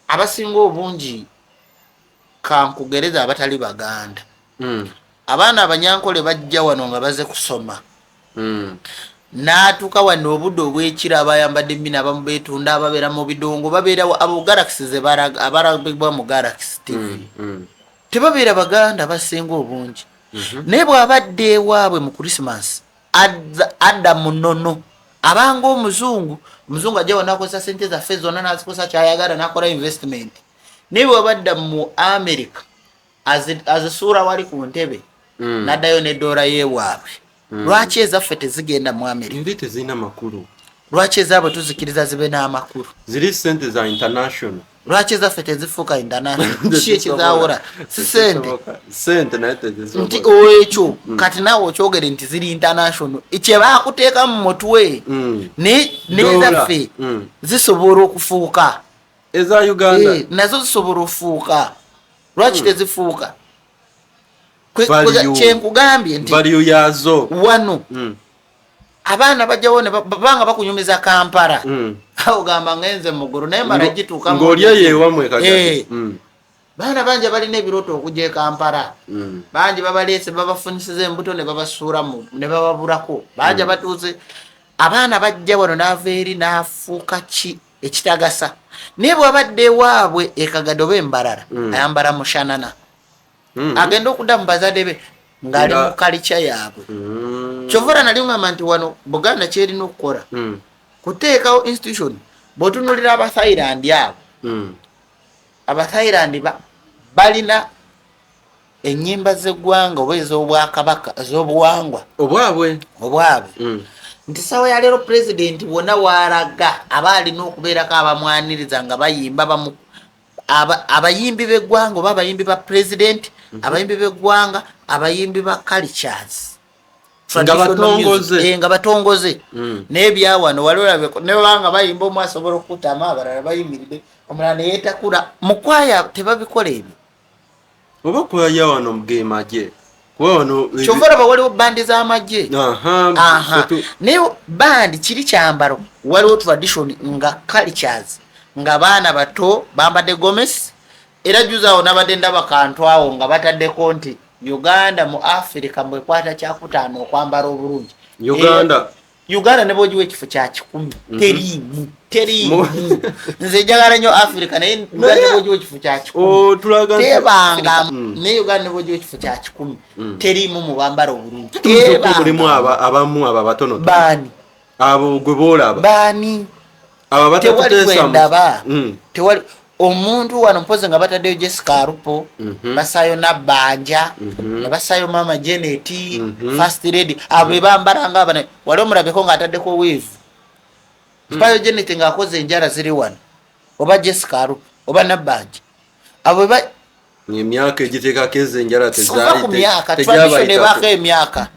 abasinga obungi kankugereza abatali baganda abaana abanyankole bajja wano nga baze kusoma n'atuuka wano obudde obw'ekiro abayambadde emmina abamu beetunda ababeera mu bidongo babeera abo galaxy abalabibwa mu galaxy tv tebabeera baganda basinga obungi naye bw'abadde ewaabwe mu Christmas adda munono abanga omuzungu ajja wano akozesa sente zaffe zonna n'azikosa kyayagala n'akola investment naye bw'abadda mu America azisuula wali ku ntebe n'addayo n'edoola y'ewaabwe lwaki ezaffe tezigenda mu America ndi tezirina makulu lwaki ezaabwe tuzikiriza zibe n'amakulu ziri sente za international lwaki ezaffe tezifuuka international kiki ekizaawula si sente naye tezisobola nti ekyo kati naawe okyogere nti ziri international kye baakuteeka mu mutwe nezaffe zisobola okufuuka eza Uganda nazo zisobola okufuuka lwaki tezifuuka kyenkugambye nti value yazo wano abaana bajjawo ne babanga bakunyumiza Kampala ogamba ngenze muggulu naye mara gituuka ng'olya yeewamwe kagati baana bangi balina ebirooto okujja e Kampala bangi babaleese babafunisiza embuto ne babasuula ne bababulako bangi batuuze abaana bajja wano n'ava eri n'afuuka ki ekitagasa naye bw'abadde ewaabwe ekagadde oba embalala ayambala mushanana agenda okudda mu bazadde be ng'ali mu kalica yaabwe kyovula nali ngamba nti wano Buganda kyerina okukola kuteekawo institution bw'otunuulira abathailand abo abathailand balina ennyimba z'eggwanga oba ez'obwakabaka ez'obuwangwa obwabwe nti sawa ya leero pulezidenti wonna waalaga aba alina okubeerako abamwaniriza nga bayimba abayimbi b'eggwanga oba abayimbi ba pulezidenti abayimbi b'eggwanga abayimbi ba cultures nga batongoze naye byawano waliolabeko ne banga bayimba omu asobola okutama abalala bayimiridde omulala neyeetakula mukwaya tebabikola ebyo oba kwaya wano mugemaje kyova olaba waliwo bandi z'amagye naye bandi kiri kyambalo waliwo tradition nga cultures nga baana bato bambadde gomesi era juzawo nabadde ndaba kantu awo nga bataddeko nti Uganda mu Africa mbwekwata kyakutaano okwambala obulungi Uganda ne bwogiwa ekifo kya 10 teriimu nze njagala nnyo Africa naye Uganda ne bwogiwa ekifo kya 10 tebanga ne Uganda ne bwogiwa ekifo kya 10 teriimu mu bambala obulungi mulimu abamu aba batono baani abo gwe boolaba baani aba batakuteesa tewali omuntu wano mpoze nga bataddeyo Jessica Arupo basaayo Nabbanja ne basaayo Mama Janet First Lady abo be bambala nga abana wali omulabeko ng'ataddeko weave mpayo Janet ng'akoze enjala ziri wano oba Jessica Arupo oba Nabbanja abo emyaka egiteekako ezo enjala tezaali ku myaka tradition ebaako emyaka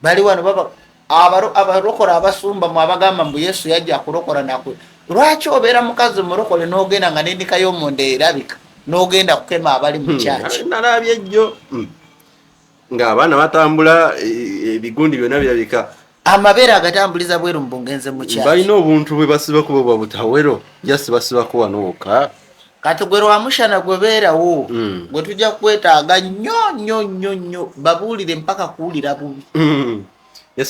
bali wano baba abarokora abasumba mu abagamba mbu Yesu yajja kulokola nakwe lwaki obeera mukazi mulokole n'ogenda nga n'endika y'omuntu erabika n'ogenda kukema abali mu kyaki nalabye ejjo ng'abaana batambula ebigundi byonna birabika amabeere agatambuliza bweru mbungenze mu kyaki balina obuntu bwe basiba kuba bwa butawero jasi basibako wano wokka kati gwe lwamushana gwe beerawo gwe tujja kwetaaga nnyo babuulire mpaka kuwulira bubi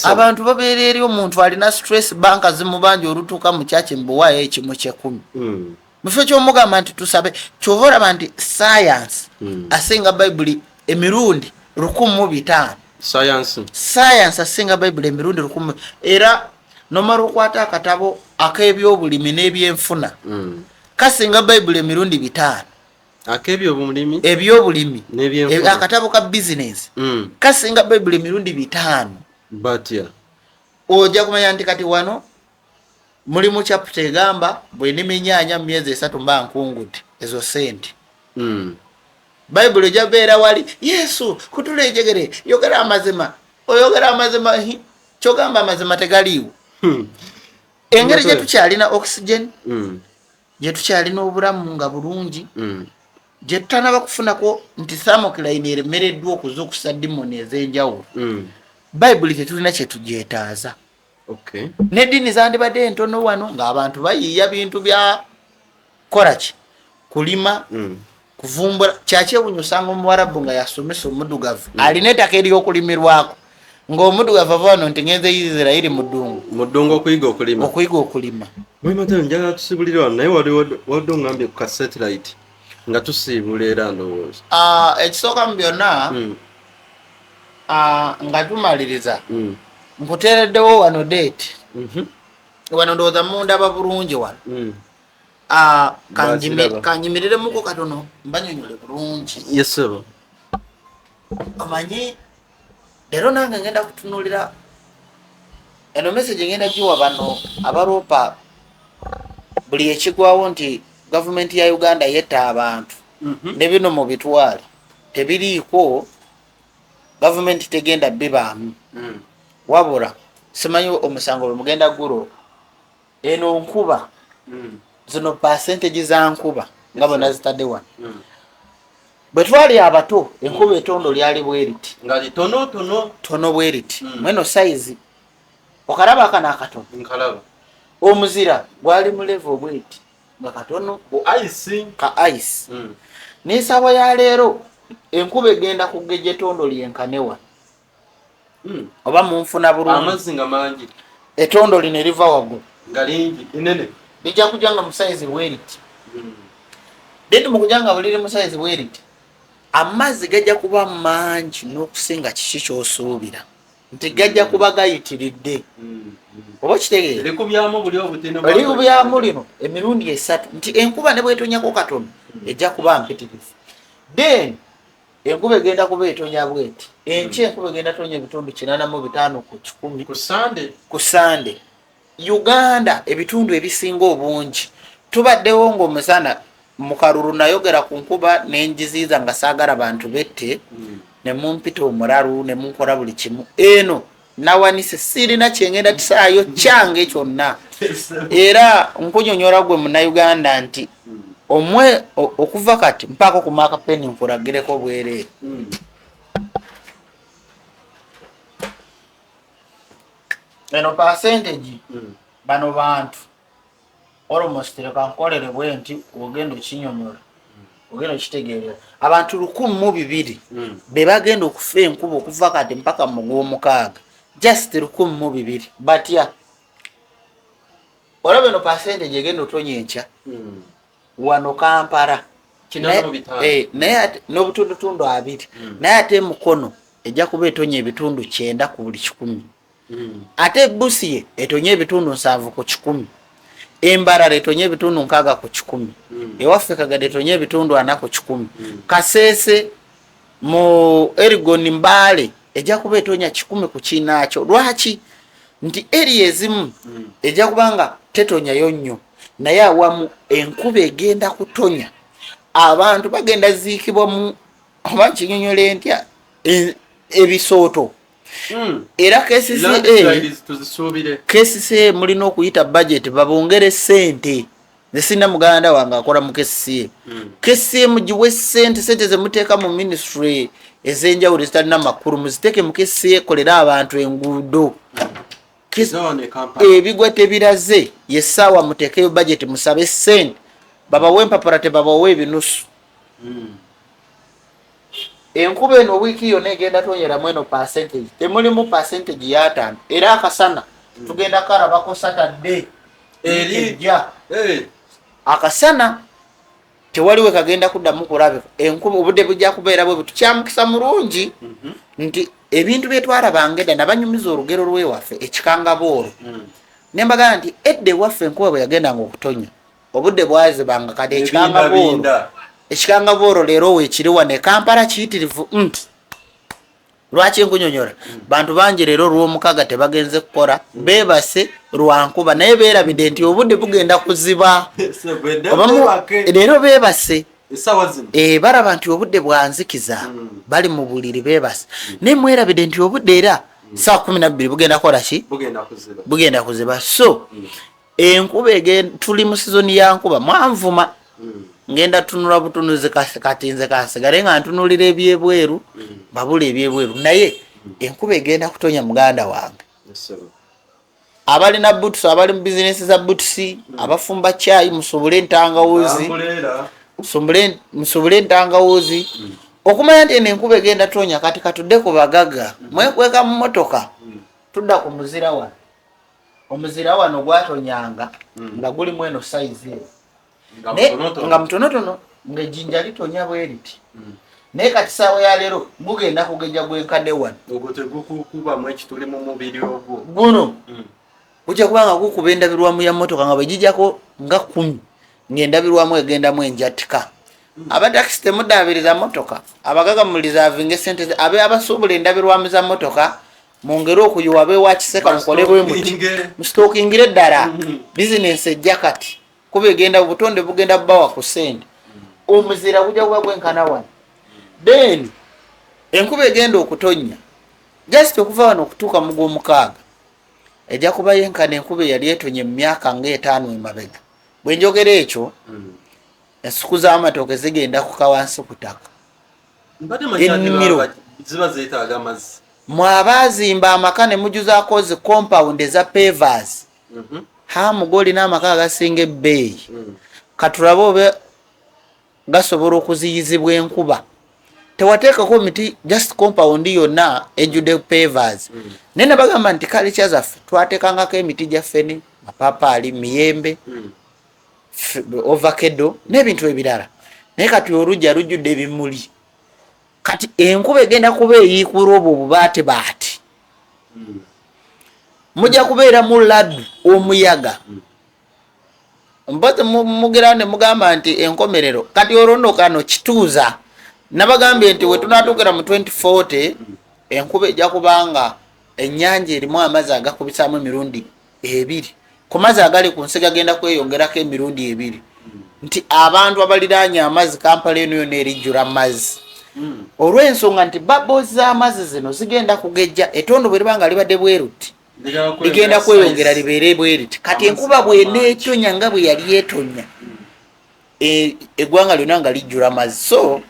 abantu babeera eri omuntu alina stress banka zimubanja olutuuka mu kyaki mbuwaayo ekimu 10 mufo kyomugamba nti tusabe kyova olaba nti science asinga bayibuli emirundi 1500 science asinga bayibuli emirundi 1000 era nomara okwata akatabo ak'ebyobulimi n'ebyenfuna kasinga bayibuli emirundi 5 ebyobulimi akatabo ka business kasinga bayibuli emirundi 5 ojja kumanya nti kati wano mulimu chapter egamba bwendimenyanya mu myezi 3 mba nkungudde ezo sente bayibuli ejja beera wali yesu kutulejegere yogera amazima oyogera amazima kyogamba amazima tegaliiwo engeri gye tukyalina oxygen gye tukyalina obulamu nga bulungi gye tutanaba kufunako nti thermocline eremereddwa okuzuukusa dimoni ez'enjawulo bayibuli tetulina kyetugyetaaza n'eddiini zandibadde entono wano ng'abantu bayiiya bintu bya koraki kulima kuvumbula kyakyewunya osanga omuwarabu nga yasomesa omuddugavu alina ettaka ery'okulimirwako ng'omuddugavu ava wano nti ngenze Isirayiri mu ddungu okuyiga okulima mwematayo njagala tusibulire wano naye wadde ongambye ku kasatellite nga tusiibula era ndowooza ekisooka mu byonna nga tumaliriza nkuteereddewo wano date wano ndowooza mundaba bulungi wano kanjimiriremuko katono mbanyonyole bulungi yesebo omanyi leero nange ngenda kutunuulira eno message ngenda giwa bano abaloopa buli ekigwawo nti gavumenti ya Uganda yetta abantu ne bino mu bitwale tebiriiko gavumenti tegenda bibaamu wabula simanyi omusango bwe mugenda gulo eno nkuba zino percentage za nkuba nga bonna zitadde wano bwe twali abato enkuba etondo lyali bweriti nga litono bweriti mweno size okalaba akana akatono omuzira gwali mu level bweriti nga katono ka ice n'ensabo ya leero enkuba egenda kugejja etondo lyenkanewa oba munfuna bulungi amazzi nga mangi etondo lino eriva waggulu nga lingi inene lijja kujanga mu size bweriti denti mu kujanga buliri mu size bweriti amazzi gajja kuba mangi n'okusinga kiki ky'osuubira nti gajja kuba gayitiridde oba kitegeera likubyamu lino emirundi 3 nti enkuba ne bwetonyako katono ejja kuba mpitirivu then enkuba egenda kuba etonya bweti enkya enkuba egenda tonya ebitundu 85 ku 10 ku sande Uganda ebitundu ebisinga obungi tubaddewo ng'omusana mu kalulu nayogera ku nkuba n'enjiziiza nga saagala bantu bette ne mumpita omulalu ne munkola buli kimu eno nawanise sirina kyengenda kisaayo kyange kyonna era nkunyonyola gwe munnayuganda nti omwe okuva kati mpaka ku maaka peni nkulagireko bwereere eno percentage bano bantu almost leka nkolere bwe nti ogenda okinyonyola ogenda okitegeerera abantu 1,200 be bagenda okufa enkuba okuva kati mpaka mu gw'omukaaga just 1,200 batya olaba eno percentage egenda otonya enkya wano Kampala naye n'obutundutundu 2 naye ate mukono ejja kuba etonya ebitundu 9 ku buli 100 ate Busie etonya ebitundu 7 ku 100 Embarara etonya ebitundu 6 ku 100 ewaffe Kagadi etonya ebitundu 4 ku 100 Kasese mu Erigon Mbale ejja kuba etonya 10 ku kinaakyo lwaki nti eri ezimu ejja kubanga tetonyayo nnyo naye awamu enkuba egenda kutonya abantu bagenda ziikibwa mu oba kinyonyole ntya ebisooto era KCCA mulina okuyita budget babongere sente nesina muganda wange akola mu KCCA KCCA mugiwe sente zemuteeka mu ministry ez'enjawulo ezitalina makulu muziteeke mu KCCA kolera abantu enguudo ebigwa tebiraze yessaawa muteekeyo budget musabe sente babawe empapula tebabawe ebinusu enkuba eno wiiki yonna egenda tonyeramu eno percentage temulimu percentage ya 5 era akasana tugenda karabako Saturday ejja akasana tewaliwe kagenda kuddamu kulabika enkuba obudde bujja kubeera bwe buti kyamukisa mulungi nti ebintu byetwalabanga edda nabanyumiza olugero lwewaffe ekikangaboolo nembagana nti edda ewaffe enkuba bwe yagendanga okutonya obudde bwazibanga kati ekikangaboolo leero weekiri wano Kampala kiyitirivu lwaki nkunyonyola bantu bangi leero olw'omukaga tebagenze kukola beebase lwankuba naye beerabidde nti obudde bugenda kuziba leero beebase baraba nti obudde bwanzikiza bali mu buliri beebase naye mwerabidde nti obudde era saa 12 bugenda kukola ki bugenda kuziba so enkuba tuli mu sizoni ya nkuba mwanvuma ngenda tunula butunuzi kati nze kasigale nga ntunulira ebyebweru babula ebyebweru naye enkuba egenda kutonya muganda wange abalina butusi abali mu bizinesi za butusi abafumba chai musobole entangawuzi okumanya nti enkuba egenda tonya kati katudde ku bagaga mwekweka mu motoka tudda ku muzira wano omuzira wano gwatonyanga nga guli mweno size nga mutonotono ng'ejjinja litonya bwe riti naye kati saawa ya leero gugenda kugejja gwenkadde wano guno gujja kuba nga gukuba endabirwamu ya mmotoka nga bwe gijjako nga 10 ng'endabirwamu egendamu enjattika abatakisi temudaabiriza mmotoka abagaga mulizaavinga esente abe abasuubula endabirwamu za mmotoka mungere okuyiwa beewakiseka mukole bwe muti musitookingire ddala bizinensi ejja kati kuba egenda obutonde bugenda bubawa ku ssente omuzira gujja kuba gwenkana wano then enkuba egenda okutonya just okuva wano okutuuka mu gw'omukaaga ejja kuba yenkana enkuba eyali etonye mu myaka nga5 emabega bwe njogera ekyo ensuku z'amatooke zigenda kuka wansi ku ttaka ennimiro mwabazimba amaka ne mujuzaako zi compound eza pavers hamugoli n'amaka agasinga ebbeeyi katulabe obe gasobola okuziyizibwa enkuba tewateekako miti just compound yonna ejjudde pavers naye nabagamba nti kalicha zaffe twateekangako emiti gya ffene mapapaali miyembe ovacado n'ebintu ebirala naye kati olujja lujjudde ebimuli kati enkuba egenda kuba eyiikula obwo obubaate baati mujja kubeera mu laddu omuyaga mpozi mugera ne mugamba nti enkomerero kati olondo kano kituuza nabagambye nti we tunaatuukira mu 2040 enkuba ejja kubanga ennyanja erimu amazzi agakubisaamu emirundi 2 ku mazzi agali ku nsi gagenda kweyongerako emirundi 2 nti abantu abaliraanye amazzi Kampala eno yonna erijjula mazzi olw'ensonga nti baboozi z'amazzi zino zigenda kugejja etondo bwe libanga libadde bweruti ligenda kweyongera libeere bweriti kati enkuba bw'eneetonya nga bwe yali etonya eggwanga lyonna nga lijjula mazzi so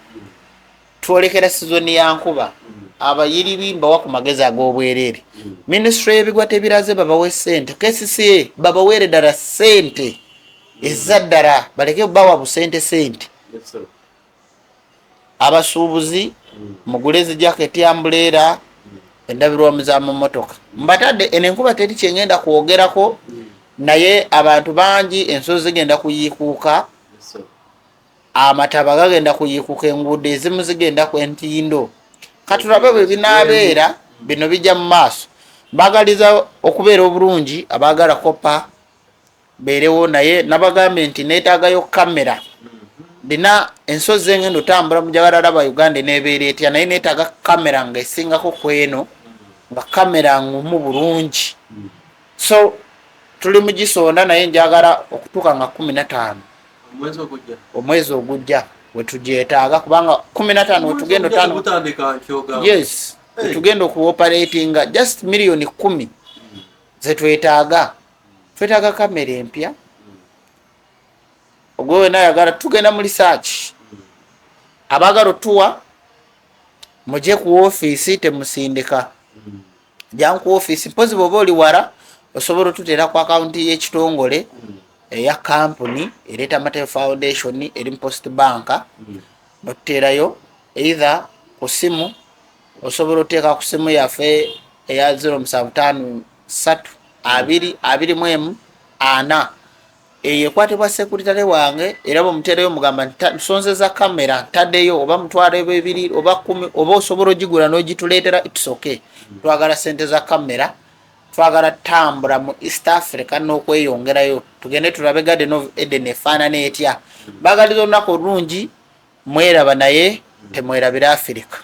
twolekera sizoni ya nkuba abayiri mbawa ku magezi ag'obwereere minisitule y'ebigwa tebiraze babawe ssente KCCA babaweere ddala ssente ezaddala baleke bawa busente sente abasuubuzi mugule zijaketi ambuleera endabirwamu za mmotoka mbatadde eno enkuba teri kyengenda kwogerako naye abantu bangi ensozi zigenda kuyiikuuka amataba gagenda kuyiikuuka enguudo ezimu zigenda ku entindo katulabe bwe binaabeera bino bijja mu maaso bagaliza okubeera obulungi abaagala kopa beerewo naye nabagambye nti neetaagayo kamera dina ensozi engendo otambula mujagala laba Uganda nebeera etya naye neetaaga kamera nga esingako kweno nga kamera ngumu bulungi so tuli mu gisonda naye njagala okutuuka nga 15 omwezi ogujja wetugyetaaga kubanga 15 wetugenda 5 yes wetugenda okuoperatinga just million 10 zetwetaaga twetaaga kamera empya ogwewe nayagala tugenda mu research abagala otuwa mujje ku ofiisi temusindika jangu ofiisi mpozi bwoba oli wala osobola otuteera ku akawunti y'ekitongole eya kampuni ereeta Mateo Foundation eri mu Post Bank notuteerayo either ku simu osobola oteeka ku simu yaffe eya 0753 224 eyo ekwatibwa sekuritale wange era bwemuteereyo mugamba nsonzeza kamera ntaddeyo oba mutwalo ebibiri oba 10 oba osobola ogigula n'ogituleetera it's okay. Twagala sente za kamera, twagala tambula mu East Africa n'okweyongerayo tugende tulabe Garden of Eden efaanana etya. Baagaliza olunaku olungi mweraba naye temwerabira Africa.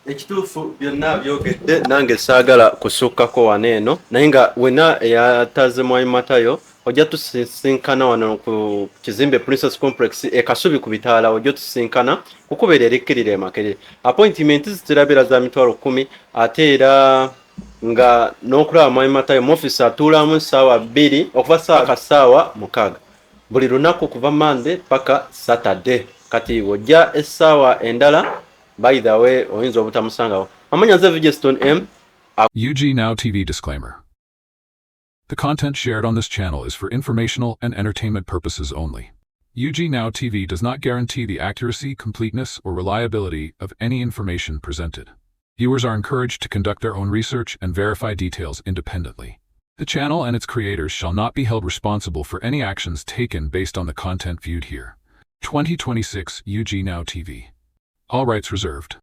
Ekituufu byonna byogedde nange saagala kusukkako wano eno naye nga wena eyataze Mwai Matayo ojja tusisinkana wano ku kizimbe Princess Complex Kasubi ku bitaala ojja tusisinkana kukubeera erikkirira Makerere. Appointment ziterabira za mitwalo 10 ate era nga n'okulaba Mwai Matayo mu office atuulamu ssaawa 2 okuva ssaawa 6 buli lunaku kuva Monday paka Saturday. Kati ojja essaawa endala by the way oyinza obutamusangawo. Amanya nze Vigeston M. UG Now TV disclaimer. The content shared on this channel is for informational and entertainment purposes only. UG Now TV does not guarantee the accuracy, completeness, or reliability of any information presented. Viewers are encouraged to conduct their own research and verify details independently. The channel and its creators shall not be held responsible for any actions taken based on the content viewed here. 2026 UG Now TV. All rights reserved.